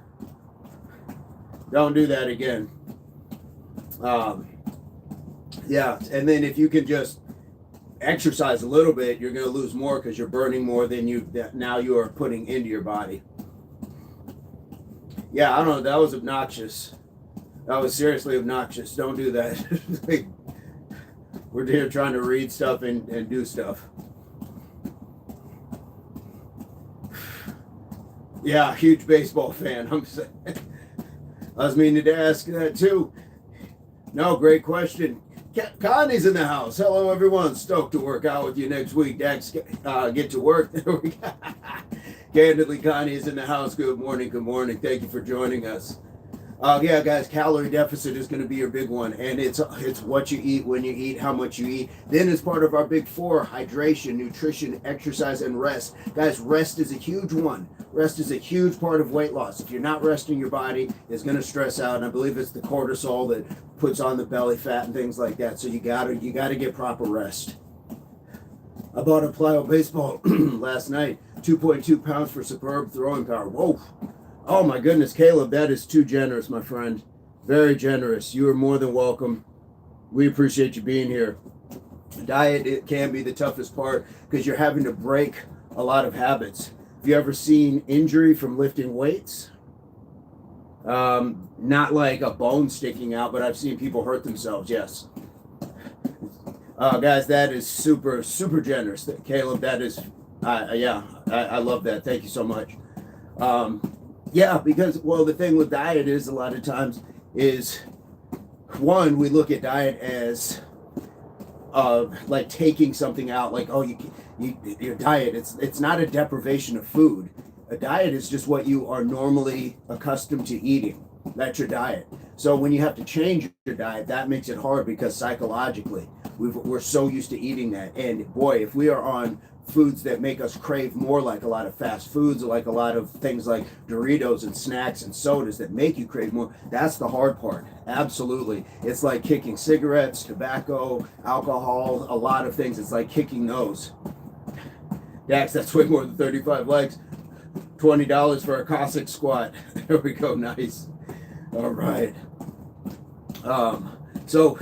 Yeah, and then if you can just exercise a little bit, you're going to lose more because you're burning more than you are putting into your body. Yeah, I don't know. That was obnoxious. That was seriously obnoxious. Don't do that. We're here trying to read stuff and do stuff. Yeah, huge baseball fan. I was meaning to ask that too. No, great question. Connie's in the house. Hello, everyone. Stoked to work out with you next week. Dax, get to work. There we go. Candidly, Connie is in the house. Good morning. Thank you for joining us. Yeah, guys, calorie deficit is going to be your big one, and it's what you eat, when you eat, how much you eat. Then as part of our big 4, hydration, nutrition, exercise, and rest. Guys, rest is a huge one. Rest is a huge part of weight loss. If you're not resting, your body is going to stress out, and I believe it's the cortisol that puts on the belly fat and things like that. So you gotta get proper rest. I bought a plyo baseball last night, 2.2 pounds for superb throwing power. Whoa. Oh my goodness, Caleb, that is too generous, my friend. Very generous. You are more than welcome. We appreciate you being here. Diet, it can be the toughest part because you're having to break a lot of habits. Have you ever seen injury from lifting weights? Not like a bone sticking out, but I've seen people hurt themselves. Yes. Guys, that is super, super generous. Caleb, that is, yeah, I love that. Thank you so much. Yeah, because, well, the thing with diet is a lot of times is one, we look at diet as like taking something out, like, oh, your diet, it's not a deprivation of food. A diet is just what you are normally accustomed to eating. That's your diet. So when you have to change your diet, that makes it hard because psychologically we're so used to eating that. And boy, if we are on foods that make us crave more, like a lot of fast foods, like a lot of things like Doritos and snacks and sodas that make you crave more, that's the hard part. Absolutely. It's like kicking cigarettes, tobacco, alcohol, a lot of things. It's like kicking those. Dax, that's way more than 35 legs. $20 for a Cossack squat. There we go. Nice. All right. So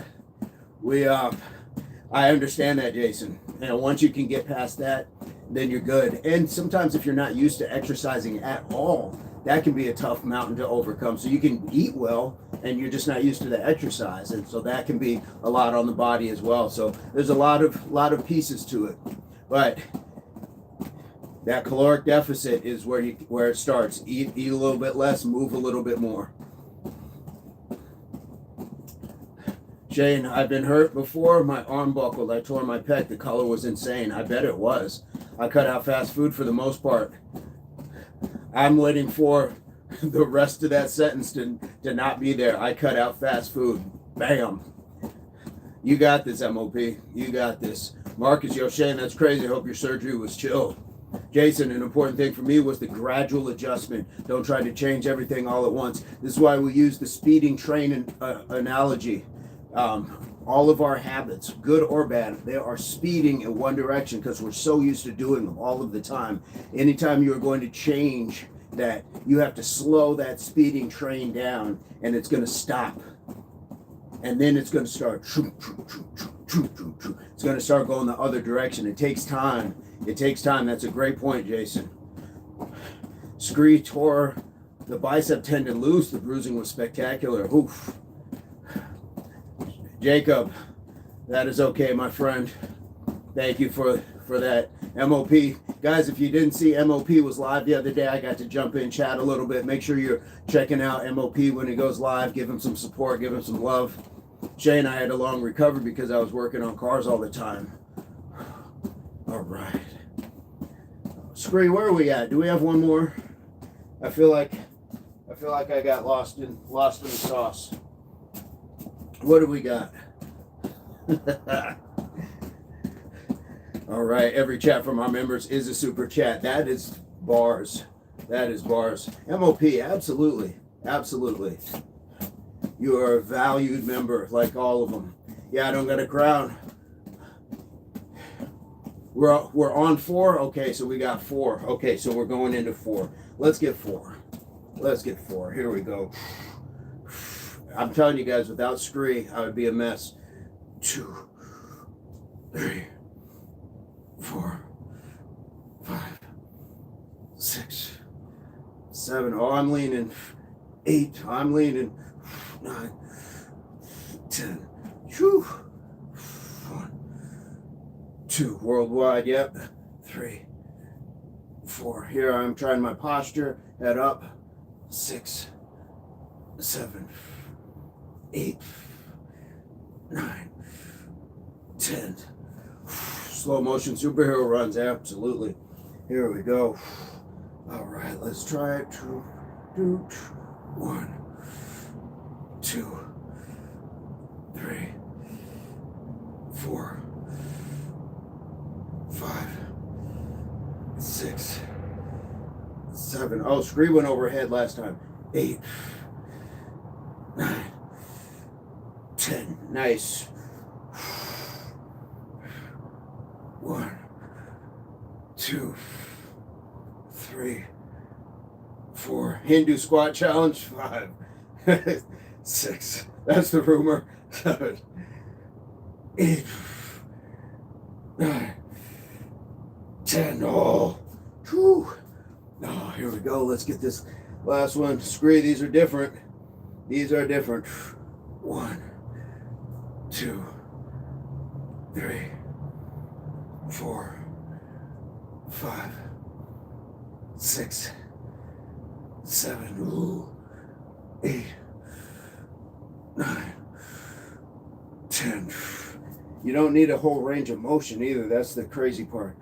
we I understand that, Jason. And once you can get past that, then you're good. And sometimes if you're not used to exercising at all, that can be a tough mountain to overcome. So you can eat well and you're just not used to the exercise. And so that can be a lot on the body as well. So there's a lot of pieces to it. But that caloric deficit is where it starts. Eat a little bit less, move a little bit more. Shane, I've been hurt before. My arm buckled. I tore my pec. The color was insane. I bet it was. I cut out fast food for the most part. I'm waiting for the rest of that sentence to not be there. I cut out fast food. Bam. You got this, MOP. You got this. Marcus, yo, Shane, that's crazy. I hope your surgery was chill. Jason, an important thing for me was the gradual adjustment. Don't try to change everything all at once. This is why we use the speeding train analogy. All of our habits, good or bad, they are speeding in one direction because we're so used to doing them all of the time. Anytime you're going to change that, you have to slow that speeding train down and it's going to stop. And then it's going to start. It's going to start going the other direction. It takes time. It takes time. That's a great point, Jason. Scree tore the bicep tendon loose. The bruising was spectacular. Oof. Jacob, that is okay, my friend. Thank you for that. MOP. Guys, if you didn't see, MOP was live the other day. I got to jump in, chat a little bit. Make sure you're checking out MOP when he goes live. Give him some support. Give him some love. Shay and I had a long recovery because I was working on cars all the time. All right. Scree, where are we at? Do we have one more? I feel like I got lost in the sauce. What do we got? All right, every chat from our members is a super chat. That is bars. That is bars. MOP, absolutely. Absolutely. You are a valued member, like all of them. Yeah, I don't got a crown. We're on 4. Okay, so we got 4. Okay, so we're going into 4. Let's get 4. Let's get 4. Here we go. I'm telling you guys, without Scree, I would be a mess. 2, 3, 4, 5, 6, 7. Oh, I'm leaning. 8. I'm leaning. 9, 10. Whew. 1, 2. Worldwide. Yep. 3, 4. Here I'm trying my posture. Head up. 6, 7, 8, 9, 10. Slow motion superhero runs, absolutely. Here we go. All right, let's try it. 1, 2, 3, 4, 5, 6, 7. Oh, Scree went overhead last time. 8, 9, 10. Nice. 1, 2, 3, 4. Hindu squat challenge. 5, 6. That's the rumor. 7, 8, 9, 10. Oh, whew. Oh, here we go. Let's get this last one. Screw, these are different. These are different. 1, 2, 3, 4, 5, 6, 7, ooh, 8, 9, 10. You don't need a whole range of motion either. That's the crazy part.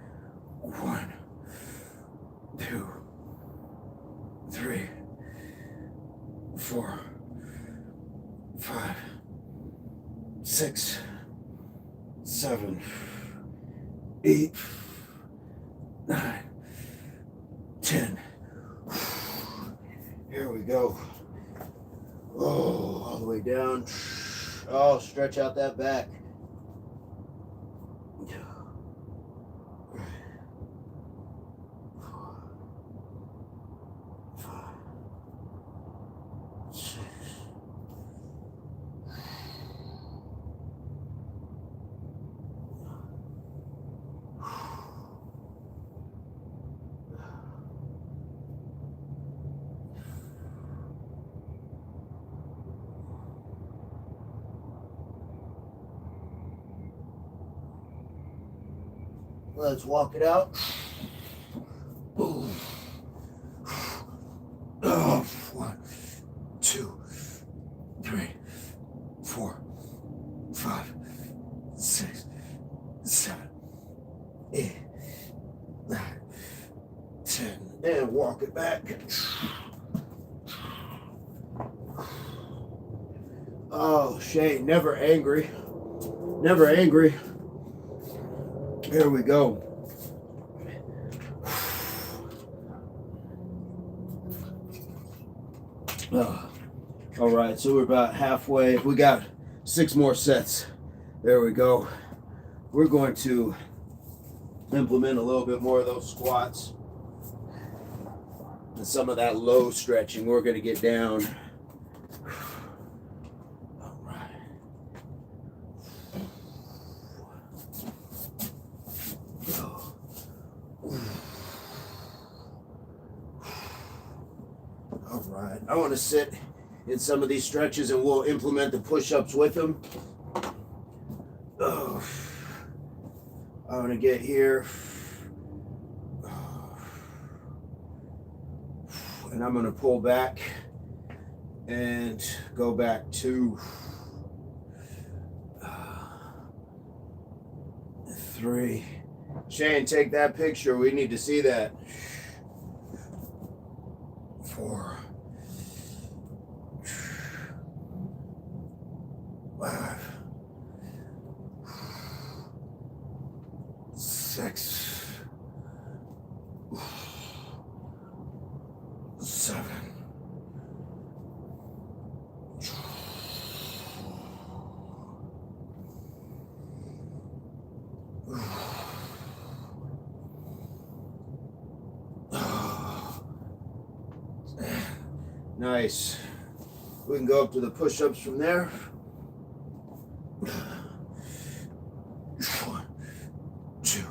1, 2, 3, 4, 5, 6, 7, 8, 9, 10. Here we go. Oh, all the way down. Oh, stretch out that back. 5, 6. Let's walk it out. Ooh. Oh, 1, 2, 3, 4, 5, 6, 7, 8, 9, 10. And walk it back. Oh, Shane, never angry. Never angry. Here we go. All right, so we're about halfway. We got 6 more sets. There we go. We're going to implement a little bit more of those squats and some of that low stretching. We're going to get down. All right. All right, I want to sit in some of these stretches and we'll implement the push-ups with them. Oh, I want to get here. And I'm going to pull back and go back to 3. Shane, take that picture. We need to see that. 4, 5, 6, 7. Nice. We can go up to the push-ups from there. 1, 2,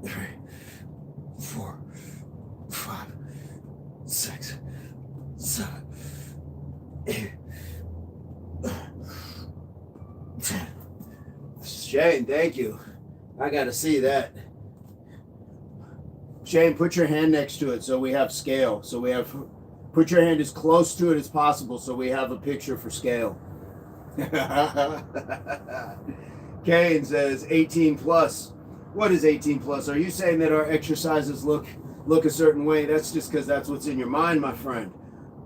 3, 4, 5, 6, 7, 8, 10. Shane, thank you. I got to see that. Shane, put your hand next to it so we have scale. So we have... Put your hand as close to it as possible so we have a picture for scale. Kane says 18 plus. What is 18 plus? Are you saying that our exercises look a certain way? That's just because that's what's in your mind, my friend.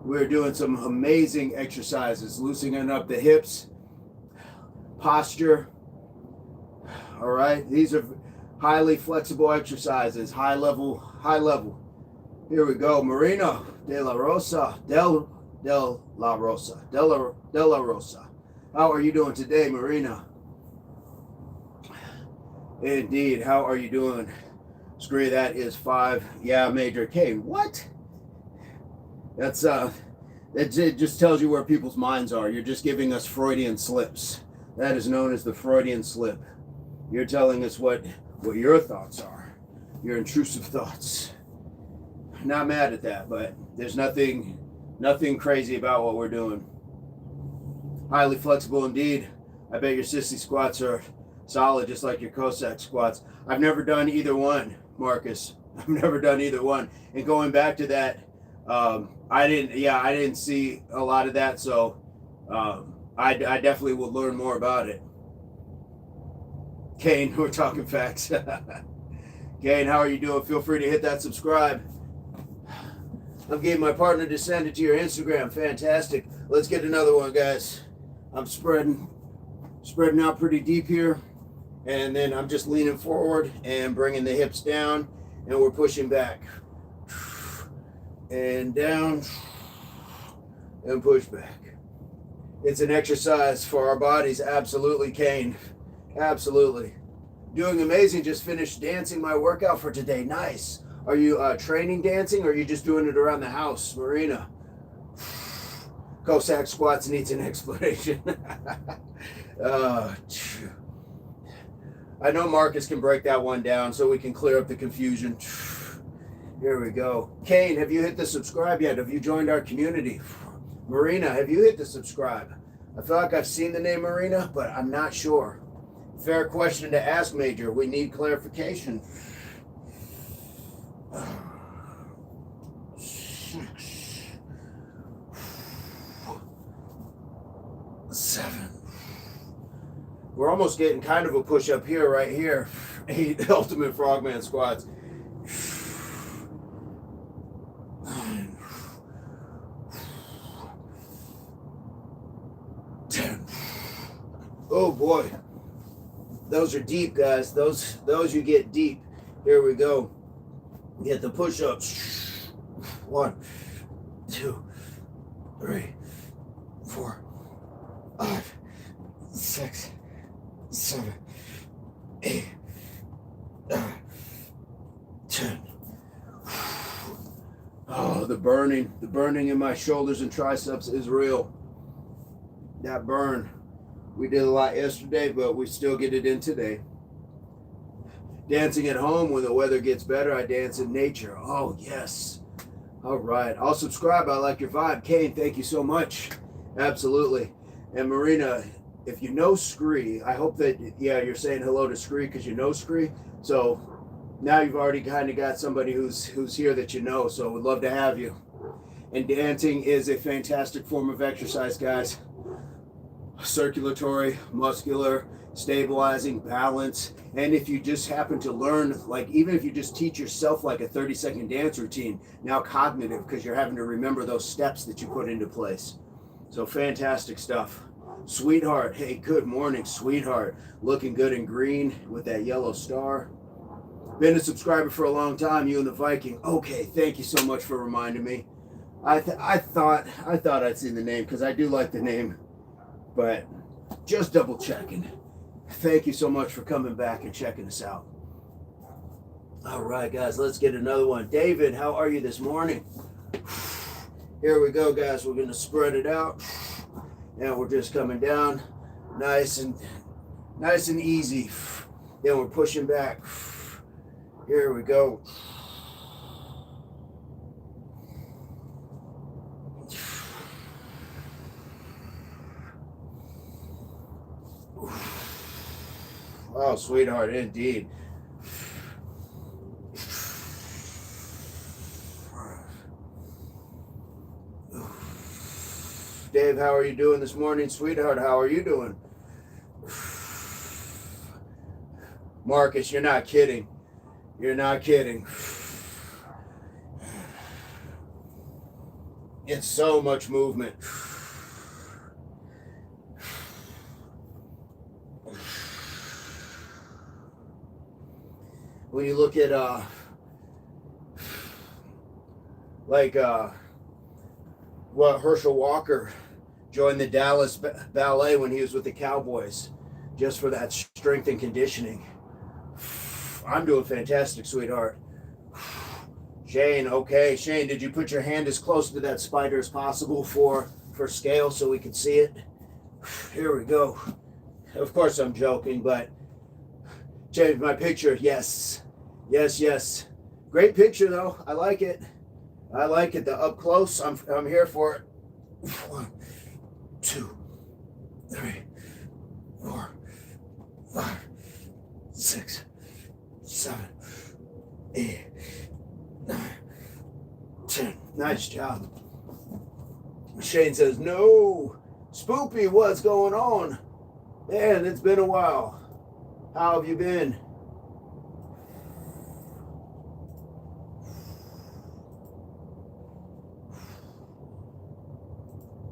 We're doing some amazing exercises, loosening up the hips, posture. All right, these are highly flexible exercises, high level. Here we go, Marino de la Rosa. How are you doing today, Marina? Indeed, how are you doing? Screw, that is 5. Yeah, Major K. What? That's It just tells you where people's minds are. You're just giving us Freudian slips. That is known as the Freudian slip. You're telling us what your thoughts are, your intrusive thoughts. Not mad at that, but there's nothing crazy about what we're doing. Highly flexible indeed. I bet your sissy squats are solid, just like your Cossack squats. I've never done either one, Marcus. I've never done either one. And going back to that, I didn't see a lot of that, so I definitely will learn more about it. Kane, we're talking facts. Kane, how are you doing? Feel free to hit that subscribe. I'm getting my partner to send it to your Instagram. Fantastic. Let's get another one, guys. I'm spreading out pretty deep here, and then I'm just leaning forward and bringing the hips down, and we're pushing back and down and push back. It's an exercise for our bodies. Absolutely, Kane. Absolutely. Doing amazing. Just finished dancing my workout for today. Nice. Are you training dancing, or are you just doing it around the house, Marina? Cossack squats needs an explanation. I know Marcus can break that one down so we can clear up the confusion. Here we go. Kane, have you hit the subscribe yet? Have you joined our community? Marina, have you hit the subscribe? I feel like I've seen the name Marina, but I'm not sure. Fair question to ask, Major. We need clarification. 6, 7. We're almost getting kind of a push up here, right here. 8 ultimate frogman squats. 9, 10. Oh boy. Those are deep, guys. Those you get deep. Here we go. Get the push-ups. 1, 2, 3, 4, 5, 6, 7, 8, 9, 10. Oh, the burning in my shoulders and triceps is real. That burn. We did a lot yesterday, but we still get it in today. Dancing at home when the weather gets better, I dance in nature. Oh, yes. All right. I'll subscribe. I like your vibe. Kane, thank you so much. Absolutely. And Marina, if you know Scree, I hope that, you're saying hello to Scree because you know Scree. So now you've already kind of got somebody who's here that you know. So we'd love to have you. And dancing is a fantastic form of exercise, guys. Circulatory, muscular, stabilizing, balance. And if you just happen to learn, like even if you just teach yourself like a 30-second dance routine, now cognitive, because you're having to remember those steps that you put into place. So fantastic stuff. Sweetheart, hey, good morning, sweetheart. Looking good in green with that yellow star. Been a subscriber for a long time, you and the Viking. Okay, thank you so much for reminding me. I thought I'd seen the name because I do like the name, but just double checking. Thank you so much for coming back and checking us out. All right, guys, let's get another one. David, how are you this morning? Here we go, guys. We're going to spread it out, and we're just coming down nice and easy. Then we're pushing back. Here we go. Oh, sweetheart, indeed. Dave, how are you doing this morning? Sweetheart, how are you doing? Marcus, you're not kidding. You're not kidding. It's so much movement. When you look at what Herschel Walker joined the Dallas Ballet when he was with the Cowboys, just for that strength and conditioning. I'm doing fantastic, sweetheart. Shane, okay. Shane, did you put your hand as close to that spider as possible for scale so we could see it? Here we go. Of course I'm joking, but change my picture. Yes. Yes, yes. Great picture though. I like it. I like it. The up close. I'm here for it. 1, 2, 3, 4, 5, 6, 7, 8, 9, 10. Nice job. Shane says, no. Spoopy, what's going on? Man, it's been a while. How have you been?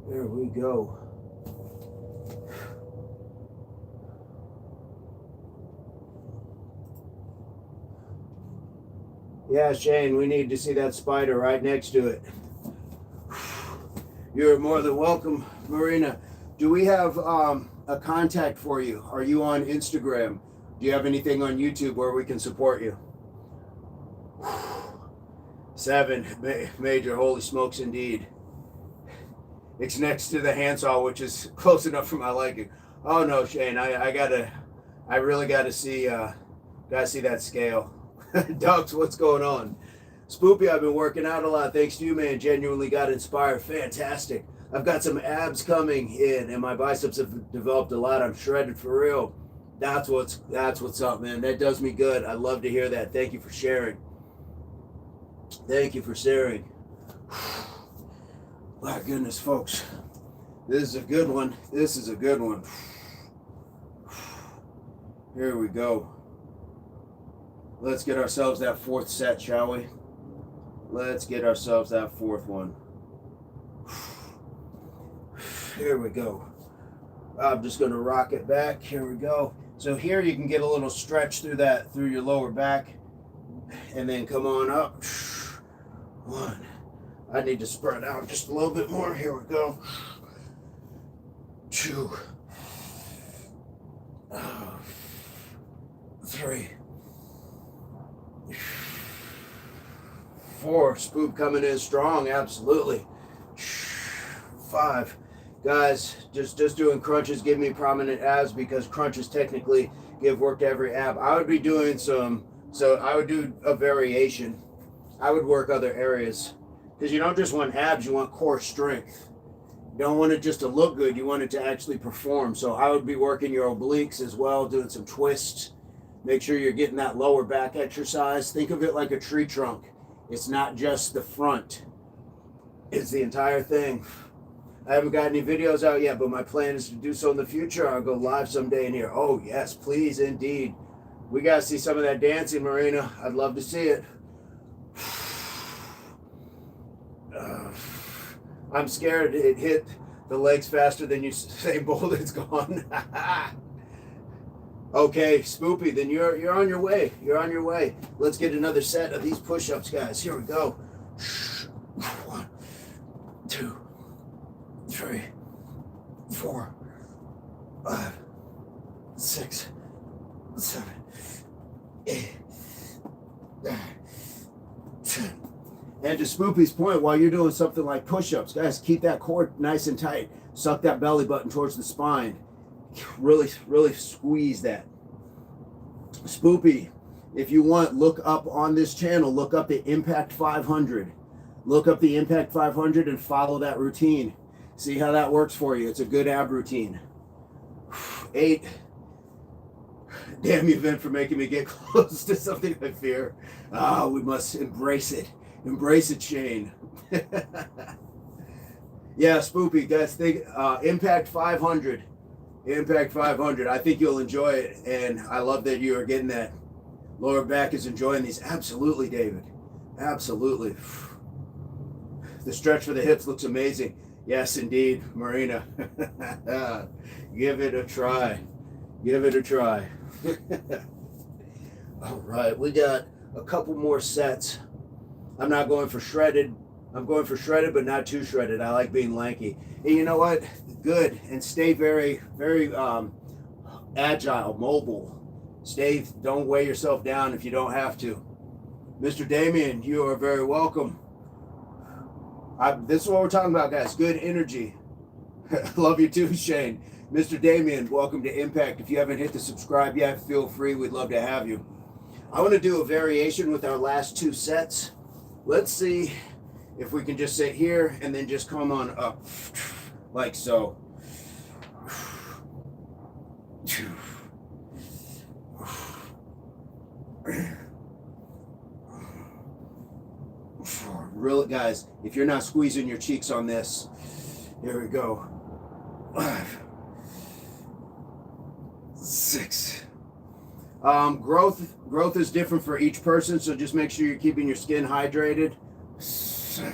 There we go. Yeah, Shane, we need to see that spider right next to it. You're more than welcome, Marina. Do we have a contact for you? Are you on Instagram? Do you have anything on YouTube where we can support you? 7 major, holy smokes indeed. It's next to the handsaw, which is close enough for my liking. Oh no, Shane, I really gotta see that scale. Ducks, what's going on? Spoopy, I've been working out a lot. Thanks to you, man. Genuinely got inspired. Fantastic. I've got some abs coming in, and my biceps have developed a lot. I'm shredded for real. That's what's up, man. That does me good. I love to hear that. Thank you for sharing. Thank you for sharing. My goodness, folks. This is a good one. This is a good one. Here we go. Let's get ourselves that 4th set, shall we? Let's get ourselves that 4th one. Here we go. I'm just going to rock it back. Here we go. So here you can get a little stretch through your lower back, and then come on up. 1. I need to spread out just a little bit more. Here we go. 2. 3. 4. Spoop coming in strong, absolutely. 5. Guys, just doing crunches give me prominent abs because crunches technically give work to every ab. I would be doing I would do a variation. I would work other areas because you don't just want abs, you want core strength. You don't want it just to look good, you want it to actually perform. So I would be working your obliques as well, doing some twists. Make sure you're getting that lower back exercise. Think of it like a tree trunk. It's not just the front. It's the entire thing. I haven't got any videos out yet, but my plan is to do so in the future. I'll go live someday in here. Oh, yes, please, indeed. We got to see some of that dancing, Marina. I'd love to see it. I'm scared it hit the legs faster than Usain Bolt. It's gone. Okay, Spoopy, then you're on your way. You're on your way. Let's get another set of these push-ups, guys. Here we go. 1, 2, 3, 4, 5, 6, 7, 8, 9, 10. And to Spoopy's point, while you're doing something like push-ups, guys, keep that core nice and tight. Suck that belly button towards the spine. Really, really squeeze that. Spoopy, if you want, look up on this channel, look up the Impact 500. Look up the Impact 500 and follow that routine. See how that works for you. It's a good ab routine. 8. Damn you, Vin, for making me get close to something I fear. We must embrace it. Embrace it, Shane. Yeah, Spoopy, guys, think Impact 500. Impact 500. I think you'll enjoy it, and I love that you are getting that. Lower back is enjoying these. Absolutely, David. Absolutely. The stretch for the hips looks amazing. Yes, indeed, Marina. Give it a try. Give it a try. All right, we got a couple more sets. I'm not going for shredded. I'm going for shredded, but not too shredded. I like being lanky. And you know what? Good. And stay very, very agile, mobile. Don't weigh yourself down if you don't have to. Mr. Damien, you are very welcome. This is what we're talking about, guys. Good energy. Love you too, Shane. Mr. Damien, welcome to Impact. If you haven't hit the subscribe yet, feel free. We'd love to have you. I want to do a variation with our last 2 sets. Let's see if we can just sit here and then just come on up like so. Really, guys, if you're not squeezing your cheeks on this, here we go. 5, 6. Growth is different for each person, so just make sure you're keeping your skin hydrated. 7.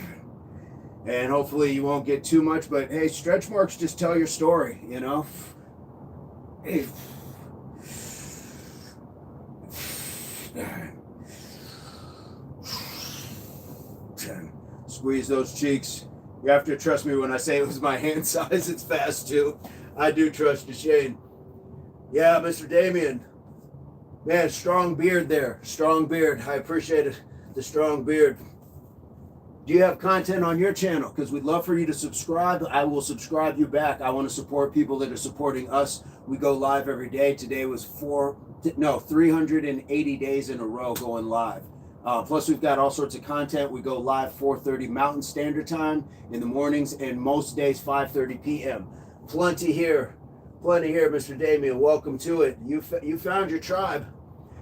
And hopefully you won't get too much, but hey, stretch marks just tell your story, you know. 8. 9. 10. Squeeze those cheeks. You have to trust me when I say it was my hand size. It's fast too. I do trust you, Shane. Yeah, Mr. Damien. Man, strong beard there. Strong beard. I appreciate it. The strong beard. Do you have content on your channel? Because we'd love for you to subscribe. I will subscribe you back. I want to support people that are supporting us. We go live every day. Today was 380 days in a row going live. Plus, we've got all sorts of content. We go live 4:30 Mountain Standard Time in the mornings, and most days 5:30 p.m. Plenty here, Mr. Damien. Welcome to it. You found your tribe.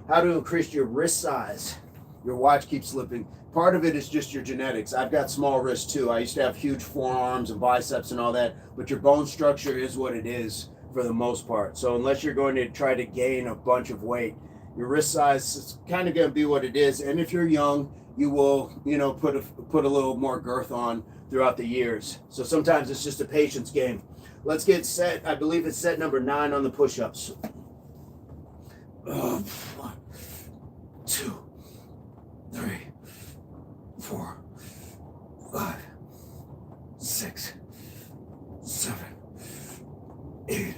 How to increase your wrist size. Your watch keeps slipping. Part of it is just your genetics. I've got small wrists too. I used to have huge forearms and biceps and all that, but your bone structure is what it is for the most part. So unless you're going to try to gain a bunch of weight, your wrist size is kind of going to be what it is. And if you're young, you will, put a little more girth on throughout the years. So sometimes it's just a patience game. Let's get set. I believe it's set number 9 on the push-ups. 1, 2, 3, 4, 5, 6, 7, 8,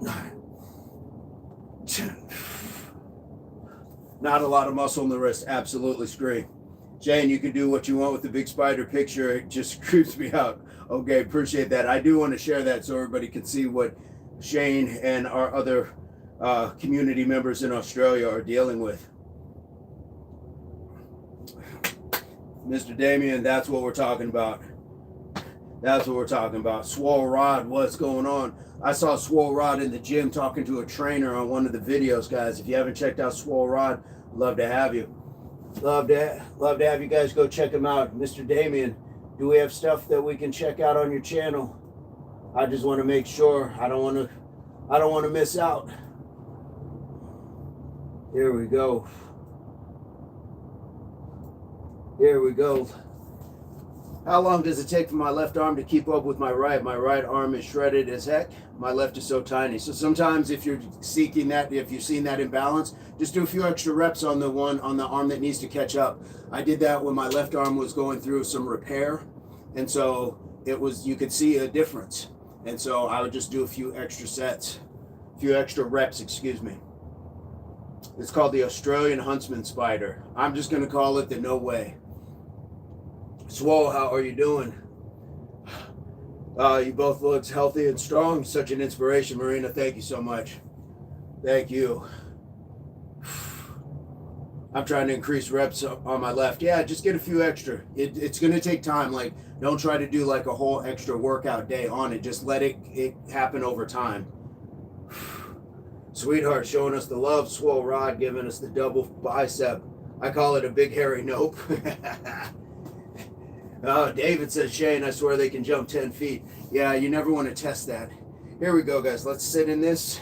9, 10. Not a lot of muscle in the wrist. Absolutely scream. Shane, you can do what you want with the big spider picture. It just creeps me out. Okay, appreciate that. I do want to share that so everybody can see what Shane and our other community members in Australia are dealing with. Mr. Damien, that's what we're talking about. That's what we're talking about. Swole Rod, what's going on? I saw Swole Rod in the gym talking to a trainer on one of the videos, guys. If you haven't checked out Swole Rod, love to have you. Love to have you guys go check him out. Mr. Damien, do we have stuff that we can check out on your channel? I just want to make sure. I don't want to miss out. Here we go. Here we go. How long does it take for my left arm to keep up with my right? My right arm is shredded as heck. My left is so tiny. So sometimes if you're seeking that, if you've seen that imbalance, just do a few extra reps on the arm that needs to catch up. I did that when my left arm was going through some repair. And so you could see a difference. And so I would just do a few extra reps, excuse me. It's called the Australian Huntsman Spider. I'm just going to call it the No Way. Swole, how are you doing? You both look healthy and strong. Such an inspiration, Marina. Thank you so much. Thank you. I'm trying to increase reps on my left. Yeah, just get a few extra. It's going to take time. Like, don't try to do like a whole extra workout day on it. Just let it happen over time. Sweetheart showing us the love. Swole Rod giving us the double bicep. I call it a big hairy nope. David says, Shane, I swear they can jump 10 feet. Yeah, you never want to test that. Here we go, guys. Let's sit in this.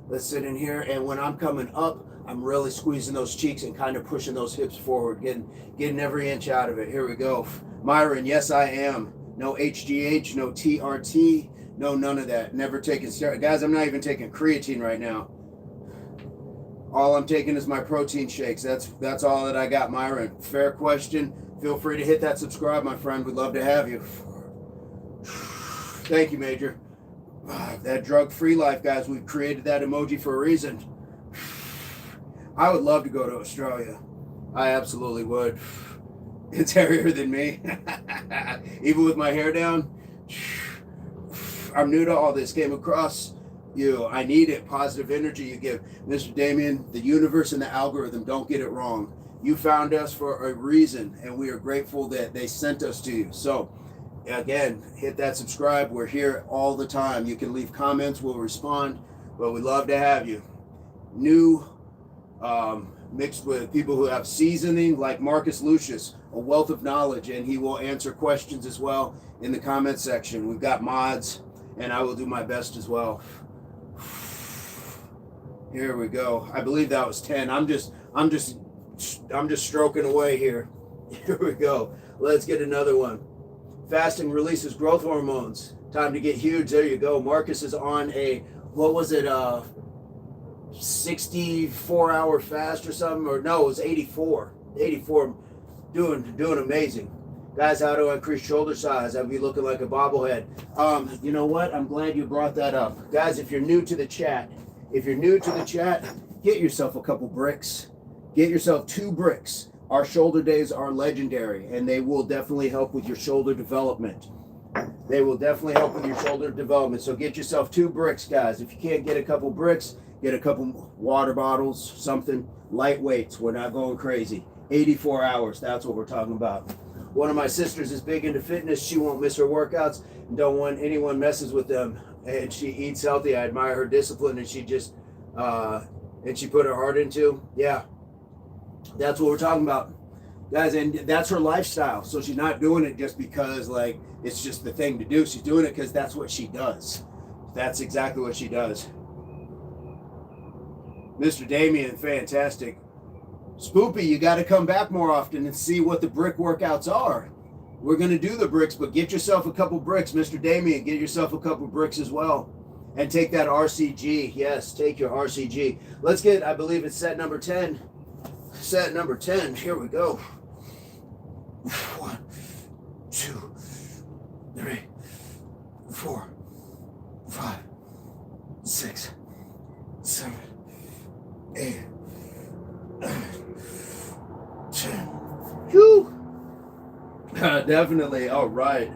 Let's sit in here. And when I'm coming up, I'm really squeezing those cheeks and kind of pushing those hips forward, getting every inch out of it. Here we go. Myron, yes, I am. No HGH, no TRT, no none of that. Never taking steroids. Guys, I'm not even taking creatine right now. All I'm taking is my protein shakes. That's all that I got, Myron. Fair question. Feel free to hit that subscribe, my friend. We'd love to have you. Thank you, Major. That drug-free life, guys. We've created that emoji for a reason. I would love to go to Australia. I absolutely would. It's hairier than me. Even with my hair down. I'm new to all this. Came across you. I need it. Positive energy you give. Mr. Damien, the universe and the algorithm don't get it wrong. You found us for a reason, and we are grateful that they sent us to you. So, again, hit that subscribe. We're here all the time. You can leave comments. We'll respond. But we'd love to have you. New, mixed with people who have seasoning, like Marcus Lucius, a wealth of knowledge, and he will answer questions as well in the comment section. We've got mods, and I will do my best as well. Here we go. I believe that was 10. I'm just stroking away here. Here we go. Let's get another one. Fasting releases growth hormones. Time to get huge. There you go. Marcus is on a, what was it, 64-hour fast or something, or no, it was 84. Doing amazing. Guys, how to increase shoulder size? I'd be looking like a bobblehead. You know what? I'm glad you brought that up. Guys, if you're new to the chat, get yourself a couple bricks. Get yourself 2 bricks. Our shoulder days are legendary, and they will definitely help with your shoulder development. So get yourself 2 bricks, guys. If you can't get a couple bricks, get a couple water bottles, something lightweights. We're not going crazy. 84 hours, that's what we're talking about. One of my sisters is big into fitness. She won't miss her workouts and don't want anyone messes with them. And she eats healthy. I admire her discipline, and she just, and she put her heart into. Yeah, that's what we're talking about, guys. And that's her lifestyle. So she's not doing it just because, like, it's just the thing to do. She's doing it because that's what she does. That's exactly what she does. Mr. Damien, fantastic. Spoopy, you got to come back more often and see what the brick workouts are. We're going to do the bricks, but get yourself a couple bricks. Mr. Damien, get yourself a couple bricks as well. And take that RCG. Yes, take your RCG. Let's get, I believe it's set number 10. Set number 10. Here we go. 1, 2, 3, 4, 5, 6, 7, 8, 9, 10. Whew. Definitely. All right.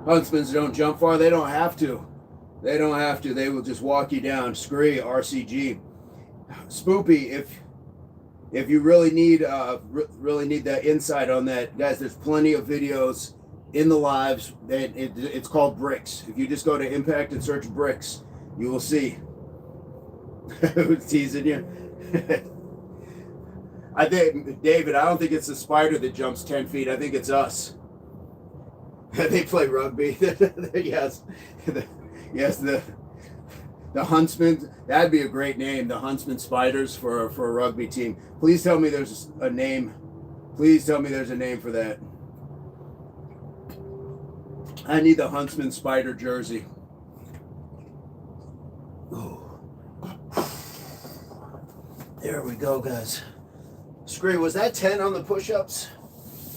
Huntsmans don't jump far. They don't have to. They will just walk you down. Scree, RCG. Spoopy, if you really need that insight on that, guys, there's plenty of videos in the lives. It's called bricks. If you just go to Impact and search bricks, you will see. Who's teasing you? I think, David, I don't think it's the spider that jumps 10 feet. I think it's us. They play rugby. Yes. Yes, the Huntsman. That'd be a great name. The Huntsman Spiders for a rugby team. Please tell me there's a name. Please tell me there's a name for that. I need the Huntsman Spider jersey. Oh. There we go, guys. Scree, was that 10 on the push-ups?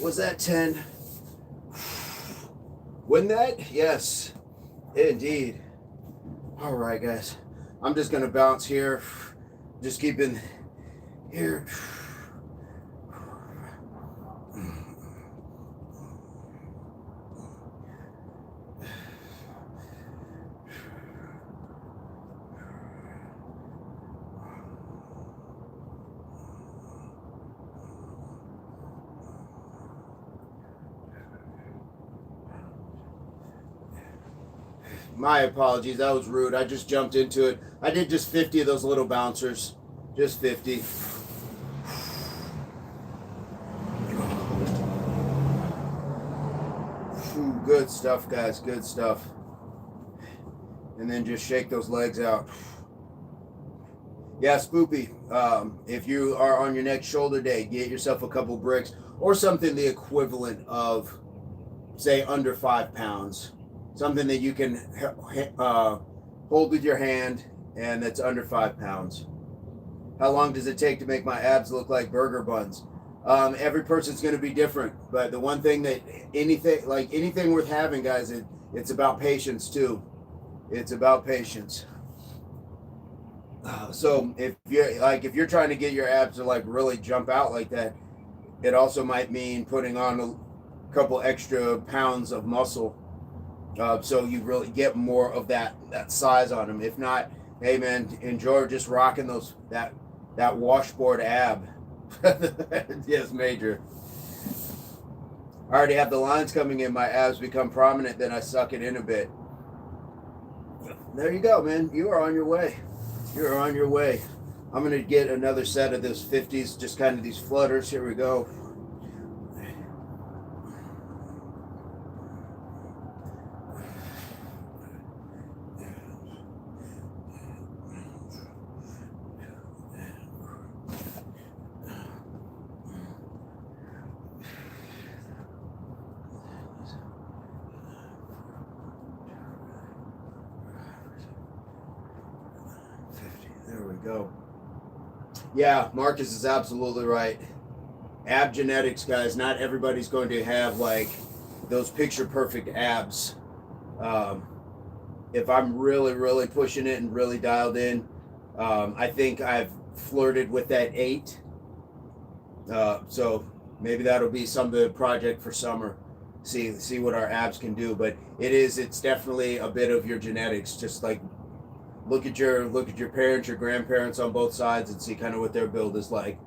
Was that 10? Wasn't that? Yes, indeed. All right, guys. I'm just going to bounce here. Just keeping here. My apologies, that was rude. I just jumped into it. I did just 50 of those little bouncers. Just 50. Ooh, good stuff, guys. Good stuff. And then just shake those legs out. Yeah, Spoopy, if you are on your next shoulder day, get yourself a couple bricks or something the equivalent of, say, under 5 pounds. Something that you can hold with your hand and that's under 5 pounds. How long does it take to make my abs look like burger buns? Every person's going to be different, but the one thing that anything worth having, guys, it's about patience too. It's about patience. So if you're trying to get your abs to like really jump out like that, it also might mean putting on a couple extra pounds of muscle, so you really get more of that size on them. If not, hey man, enjoy just rocking that washboard ab. Yes, major. I already have the lines coming in. My abs become prominent, then I suck it in a bit. There you go, man. You are on your way. You are on your way. I'm gonna get another set of this 50s, just kind of these flutters. Here we go. There we go. Yeah, Marcus is absolutely right. Ab genetics, guys. Not everybody's going to have like those picture perfect abs. If I'm really pushing it and really dialed in, I think I've flirted with that 8. So maybe that'll be some project for summer. See what our abs can do. But it's definitely a bit of your genetics. Just like look at your parents, your grandparents on both sides, and see kind of what their build is like.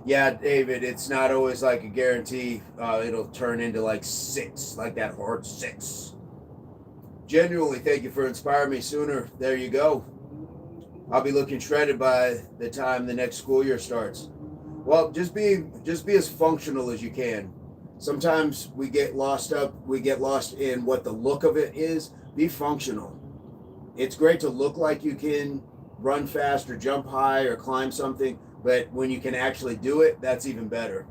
Yeah, David, it's not always like a guarantee. It'll turn into like 6, like that hard 6. Genuinely, thank you for inspiring me sooner. There you go. I'll be looking shredded by the time the next school year starts. Well, just be as functional as you can. Sometimes we get lost in what the look of it is. Be functional. It's great to look like you can run fast or jump high or climb something, but when you can actually do it, that's even better.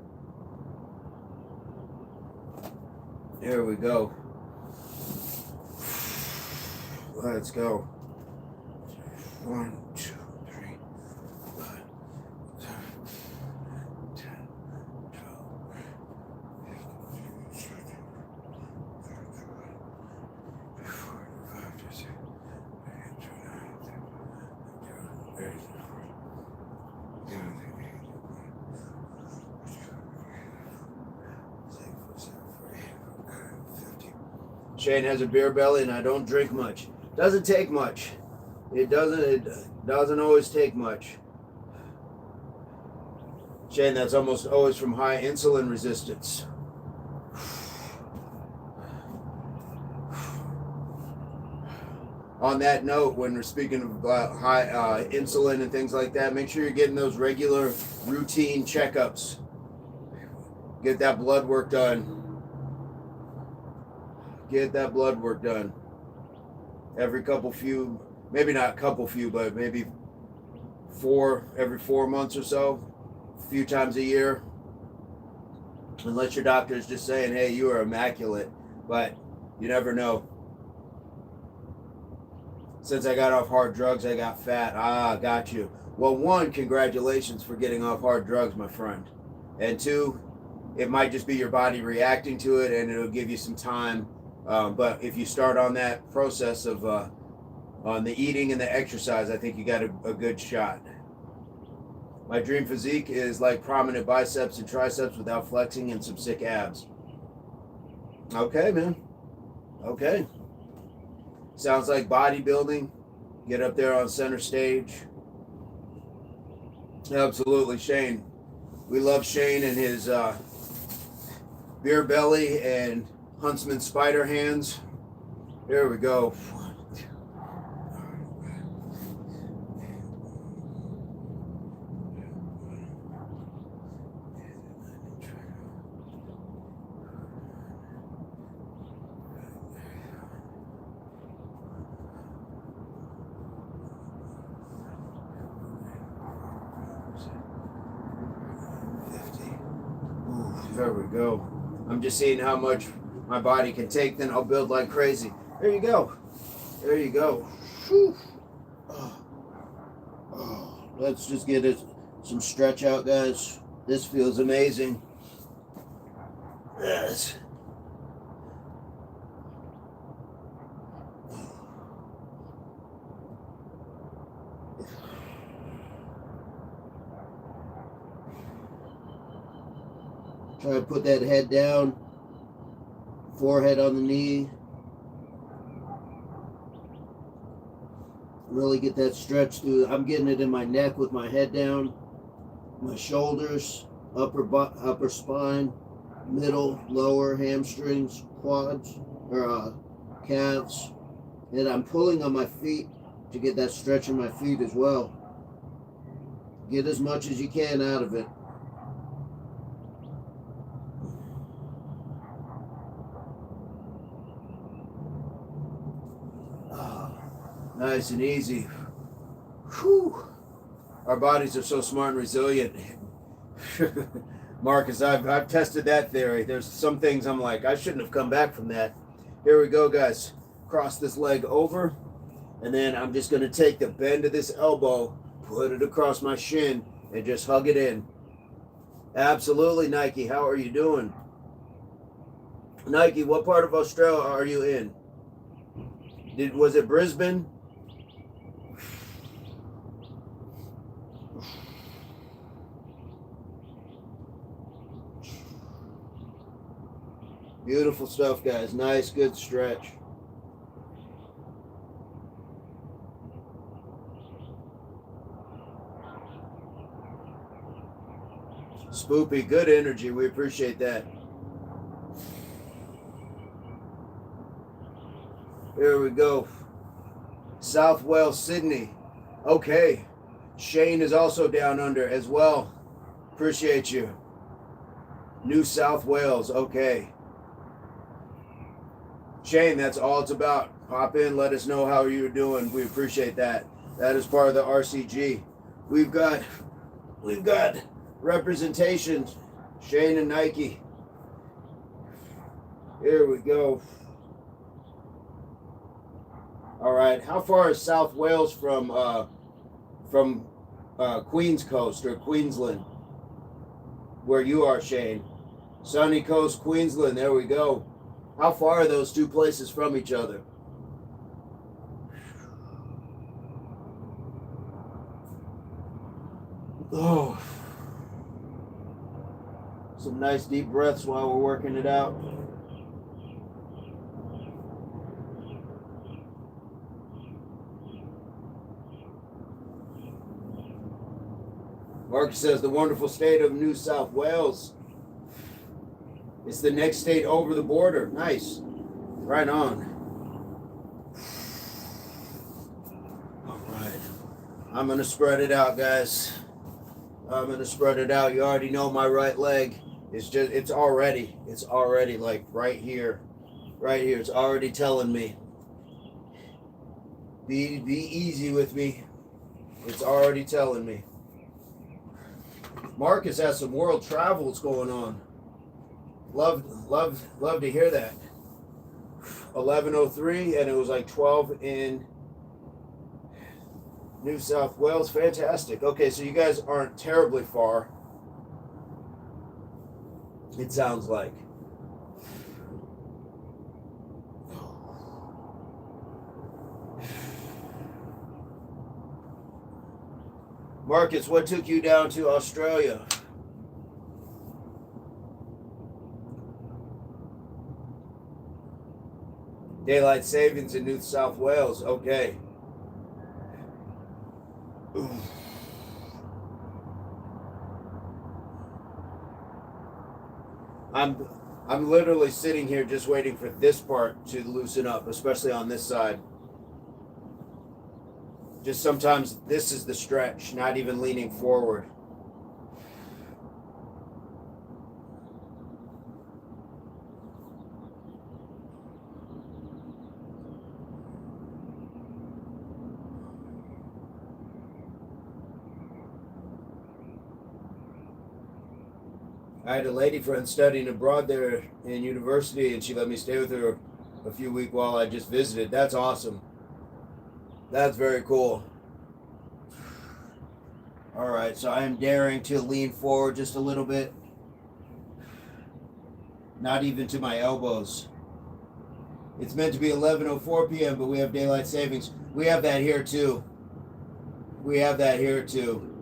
There we go. Let's go. 1, 2, 3, 5, 7, 10, 12, 50. Shane has a beer belly and I don't drink much. Doesn't take much. It doesn't always take much. Shane, that's almost always from high insulin resistance. On that note, when we're speaking about high insulin and things like that, make sure you're getting those regular routine checkups. Get that blood work done. Get that blood work done. Every maybe not a couple few, but maybe every 4 months or so, a few times a year. Unless your doctor is just saying, hey, you are immaculate, but you never know. Since I got off hard drugs, I got fat. Got you. Well, 1, congratulations for getting off hard drugs, my friend. And 2, it might just be your body reacting to it, and it'll give you some time. But if you start on that process of on the eating and the exercise, I think you got a good shot. My dream physique is like prominent biceps and triceps without flexing and some sick abs. Okay, man. Okay. Sounds like bodybuilding. Get up there on center stage. Absolutely, Shane. We love Shane and his beer belly and Huntsman spider hands. There we go. There we go. I'm just seeing how much my body can take, then I'll build like crazy. There you go. There you go. Let's just get some stretch out, guys. This feels amazing. Yes. Try to put that head down, forehead on the knee. Really get that stretch through. I'm getting it in my neck with my head down, my shoulders, upper spine, middle, lower, hamstrings, quads, or calves. And I'm pulling on my feet to get that stretch in my feet as well. Get as much as you can out of it. Nice and easy. Whew. Our bodies are so smart and resilient. Marcus, I've tested that theory. There's some things I'm like, I shouldn't have come back from that. Here we go, guys. Cross this leg over, and then I'm just going to take the bend of this elbow, put it across my shin, and just hug it in. Absolutely, Nike. How are you doing? Nike, what part of Australia are you in? Was it Brisbane? Beautiful stuff, guys. Nice, good stretch. Spoopy, good energy. We appreciate that. Here we go. South Wales, Sydney. Okay. Shane is also down under as well. Appreciate you. New South Wales. Okay. Shane, that's all it's about. Pop in, let us know how you're doing. We appreciate that. That is part of the RCG. We've got representation. Shane and Nike. Here we go. All right. How far is South Wales from Queens Coast or Queensland? Where you are, Shane? Sunny Coast, Queensland. There we go. How far are those two places from each other? Oh. Some nice deep breaths while we're working it out. Mark says the wonderful state of New South Wales. It's the next state over the border. Nice. Right on. All right. I'm going to spread it out, guys. I'm going to spread it out. You already know my right leg. It's already like right here. Right here. It's already telling me. Be easy with me. It's already telling me. Marcus has some world travels going on. Love to hear that. 11:03, and it was like 12 in New South Wales. Fantastic. Okay, so you guys aren't terribly far. It sounds like. Marcus, what took you down to Australia? Daylight savings in New South Wales. Okay. I'm literally sitting here just waiting for this part to loosen up, especially on this side. Just sometimes this is the stretch, not even leaning forward. I had a lady friend studying abroad there in university, and she let me stay with her a few weeks while I just visited. That's awesome. That's very cool. All right, so I am daring to lean forward just a little bit. Not even to my elbows. It's meant to be 11:04 p.m., but we have daylight savings. We have that here too. We have that here too.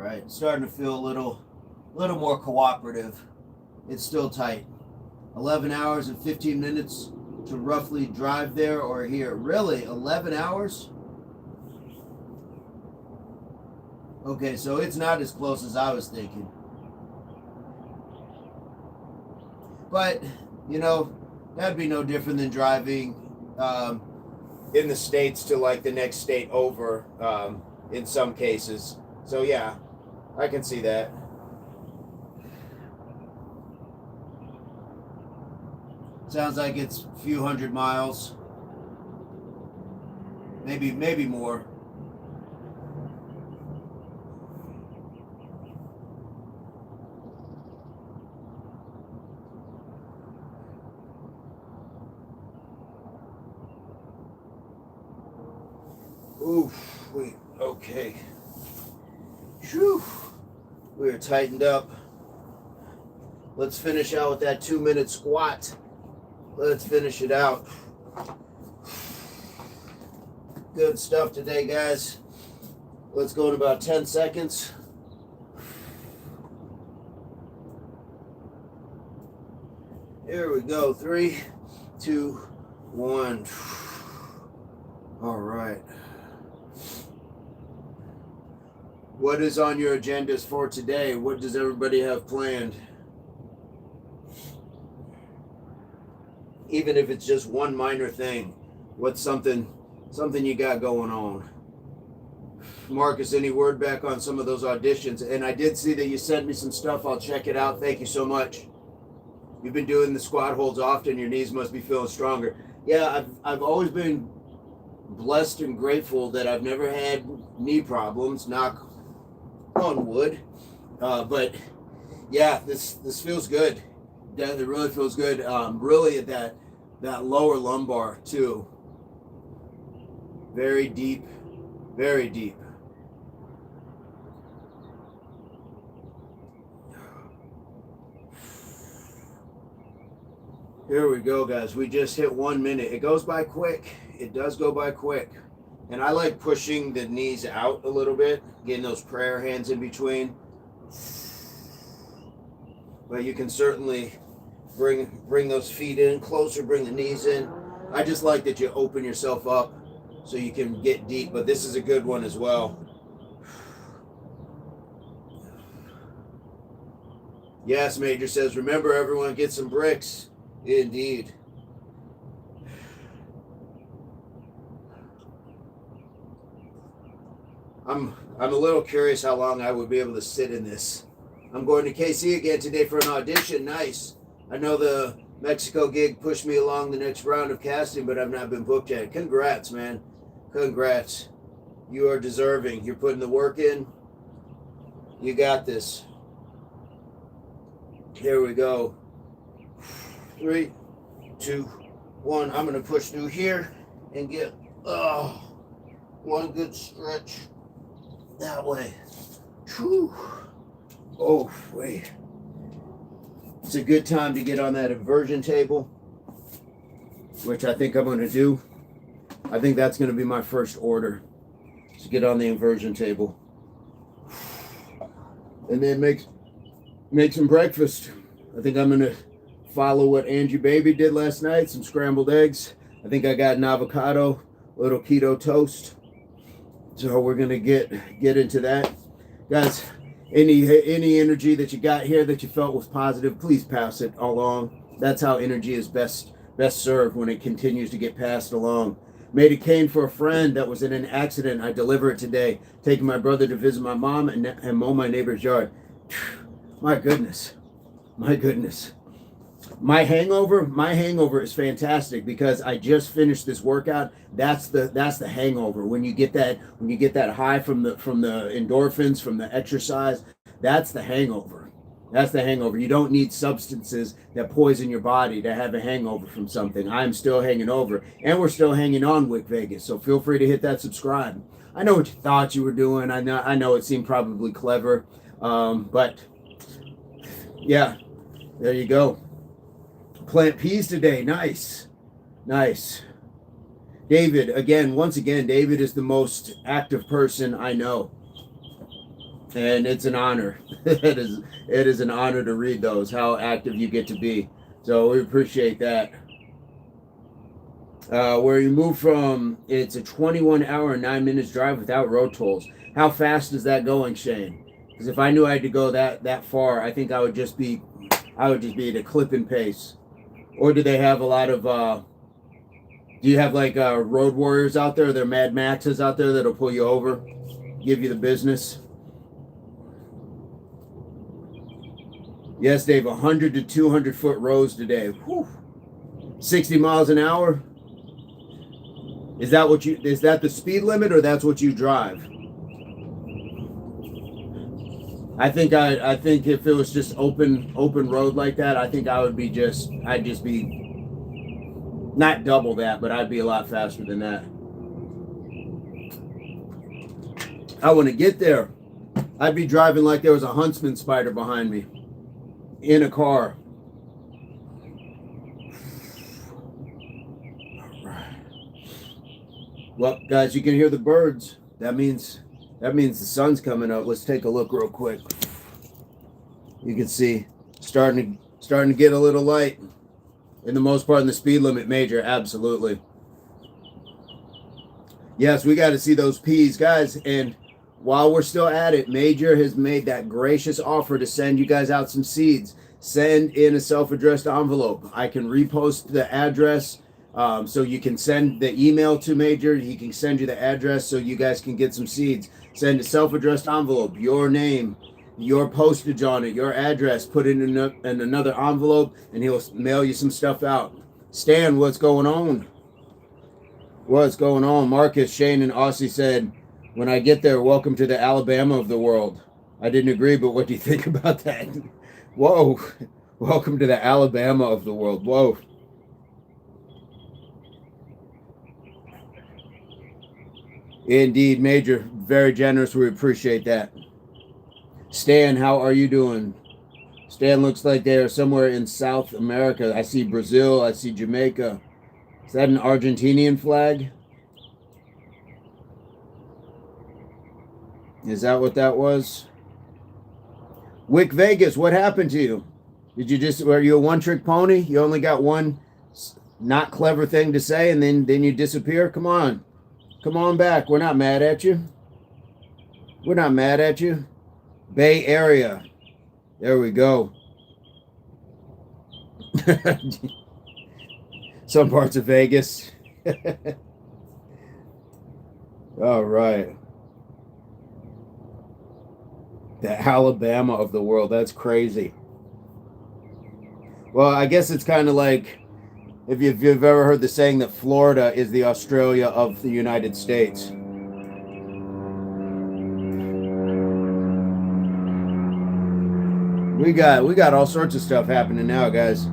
right, starting to feel a little more cooperative. It's still tight. 11 hours and 15 minutes to roughly drive there or here. Really, 11 hours? Okay, so it's not as close as I was thinking. But, you know, that'd be no different than driving in the States to like the next state over in some cases. So yeah, I can see that. Sounds like it's a few hundred miles. Maybe more. Oof, wait, okay. Whew. We're tightened up. Let's finish out with that 2-minute squat. Let's finish it out. Good stuff today, guys. Let's go in about 10 seconds. Here we go. 3, 2, 1. All right. What is on your agendas for today? What does everybody have planned? Even if it's just one minor thing, what's something you got going on? Marcus, any word back on some of those auditions? And I did see that you sent me some stuff. I'll check it out. Thank you so much. You've been doing the squat holds often. Your knees must be feeling stronger. Yeah, I've always been blessed and grateful that I've never had knee problems. Knock on wood. But yeah, this feels good. It really feels good. Really at that lower lumbar too. Very deep, very deep. Here we go, guys. We just hit 1 minute. It goes by quick. It does go by quick. And I like pushing the knees out a little bit, getting those prayer hands in between. But you can certainly bring those feet in closer, bring the knees in. I just like that you open yourself up so you can get deep, but this is a good one as well. Yes, Major says, remember everyone, get some bricks. Indeed. I'm a little curious how long I would be able to sit in this. I'm going to KC again today for an audition. Nice. I know the Mexico gig pushed me along the next round of casting, but I've not been booked yet. Congrats, man. Congrats. You are deserving. You're putting the work in. You got this. Here we go. 3, 2, 1. I'm going to push through here and get one good stretch that way. Whew. Oh, wait. It's a good time to get on that inversion table, which I think I'm going to do. I think that's going to be my first order, to get on the inversion table. And then make some breakfast. I think I'm going to follow what Angie Baby did last night, some scrambled eggs. I think I got an avocado, a little keto toast. So we're going to get into that. Guys, any energy that you got here that you felt was positive, please pass it along. That's how energy is best served, when it continues to get passed along. Made a cane for a friend that was in an accident. I deliver it today. Taking my brother to visit my mom and mow my neighbor's yard. My goodness. My goodness. My hangover is fantastic because I just finished this workout. That's the hangover. When you get that high from the endorphins, from the exercise, that's the hangover. That's the hangover. You don't need substances that poison your body to have a hangover from something. I'm still hanging over, and we're still hanging on, Wick Vegas. So feel free to hit that subscribe. I know what you thought you were doing. I know it seemed probably clever, but yeah, there you go. Plant peas today. Nice. David, once again, David is the most active person I know. and it's an honor. It is an honor to read those. How active you get to be. So we appreciate that. Where you move from, it's a 21-hour and 9 minutes drive without road tolls. How fast is that going, Shane? Because if I knew I had to go that far, I think I would just be at a clipping pace. Or do they have a lot of? Do you have like road warriors out there? They're Mad Maxes out there that'll pull you over, give you the business. Yes, Dave. 100 to 200 foot rows today. Whew. 60 miles an hour. Is that the speed limit, or that's what you drive? I think if it was just open road like that, I think I'd just be not double that, but I'd be a lot faster than that. I want to get there. I'd be driving like there was a huntsman spider behind me in a car. Well, guys, you can hear the birds. That means the sun's coming up. Let's take a look real quick. You can see starting to get a little light. In the most part, in the speed limit, Major, absolutely. Yes, we got to see those peas, guys. And while we're still at it, Major has made that gracious offer to send you guys out some seeds. Send in a self-addressed envelope. I can repost the address. So you can send the email to Major. He can send you the address so you guys can get some seeds. Send a self-addressed envelope, your name, your postage on it, your address. Put it in another envelope, and he'll mail you some stuff out. Stan, what's going on? What's going on? Marcus, Shane, and Aussie said, when I get there, welcome to the Alabama of the world. I didn't agree, but what do you think about that? Whoa. Welcome to the Alabama of the world. Whoa. Indeed, Major. Very generous. We appreciate that. Stan, how are you doing? Stan looks like they are somewhere in South America. I see Brazil. I see Jamaica. Is that an Argentinian flag? Is that what that was? Wick Vegas, what happened to you? Were you a one-trick pony? You only got one not clever thing to say, and then you disappear? Come on. Come on back. We're not mad at you. We're not mad at you. Bay Area. There we go. Some parts of Vegas. All right. The Alabama of the world. That's crazy. Well, I guess it's kind of like if you've ever heard the saying that Florida is the Australia of the United States. We got all sorts of stuff happening now, guys.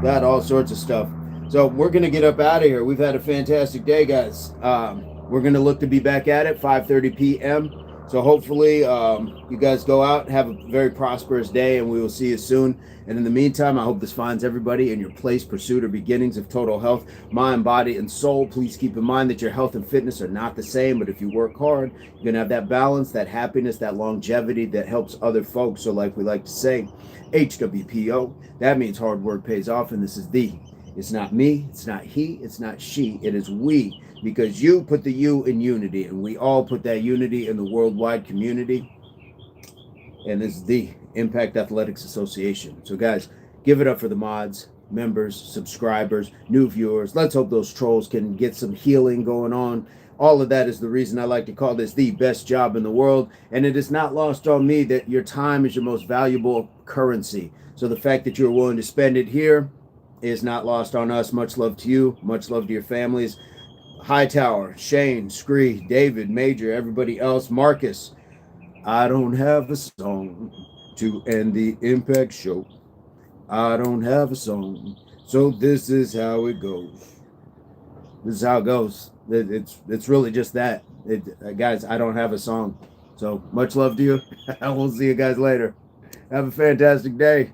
Got all sorts of stuff. So we're going to get up out of here. We've had a fantastic day, guys. We're going to look to be back at it 5:30 p.m. So hopefully you guys go out, have a very prosperous day, and we will see you soon. And in the meantime, I hope this finds everybody in your place, pursuit, or beginnings of total health, mind, body, and soul. Please keep in mind that your health and fitness are not the same, but if you work hard, you're going to have that balance, that happiness, that longevity that helps other folks. So like we like to say, HWPO, that means hard work pays off, and this is the. It's not me, it's not he, it's not she, it is we. Because you put the you in unity, and we all put that unity in the worldwide community. And this is the Impact Athletics Association. So guys, give it up for the mods, members, subscribers, new viewers. Let's hope those trolls can get some healing going on. All of that is the reason I like to call this the best job in the world. And it is not lost on me that your time is your most valuable currency. So the fact that you're willing to spend it here is not lost on us. Much love to you. Much love to your families. Hightower, Shane, Scree, David, Major, everybody else, Marcus. I don't have a song to end the Impact Show. I don't have a song, so this is how it goes. This is how it goes. It's really just that. Guys, I don't have a song. So much love to you. We'll see you guys later. Have a fantastic day.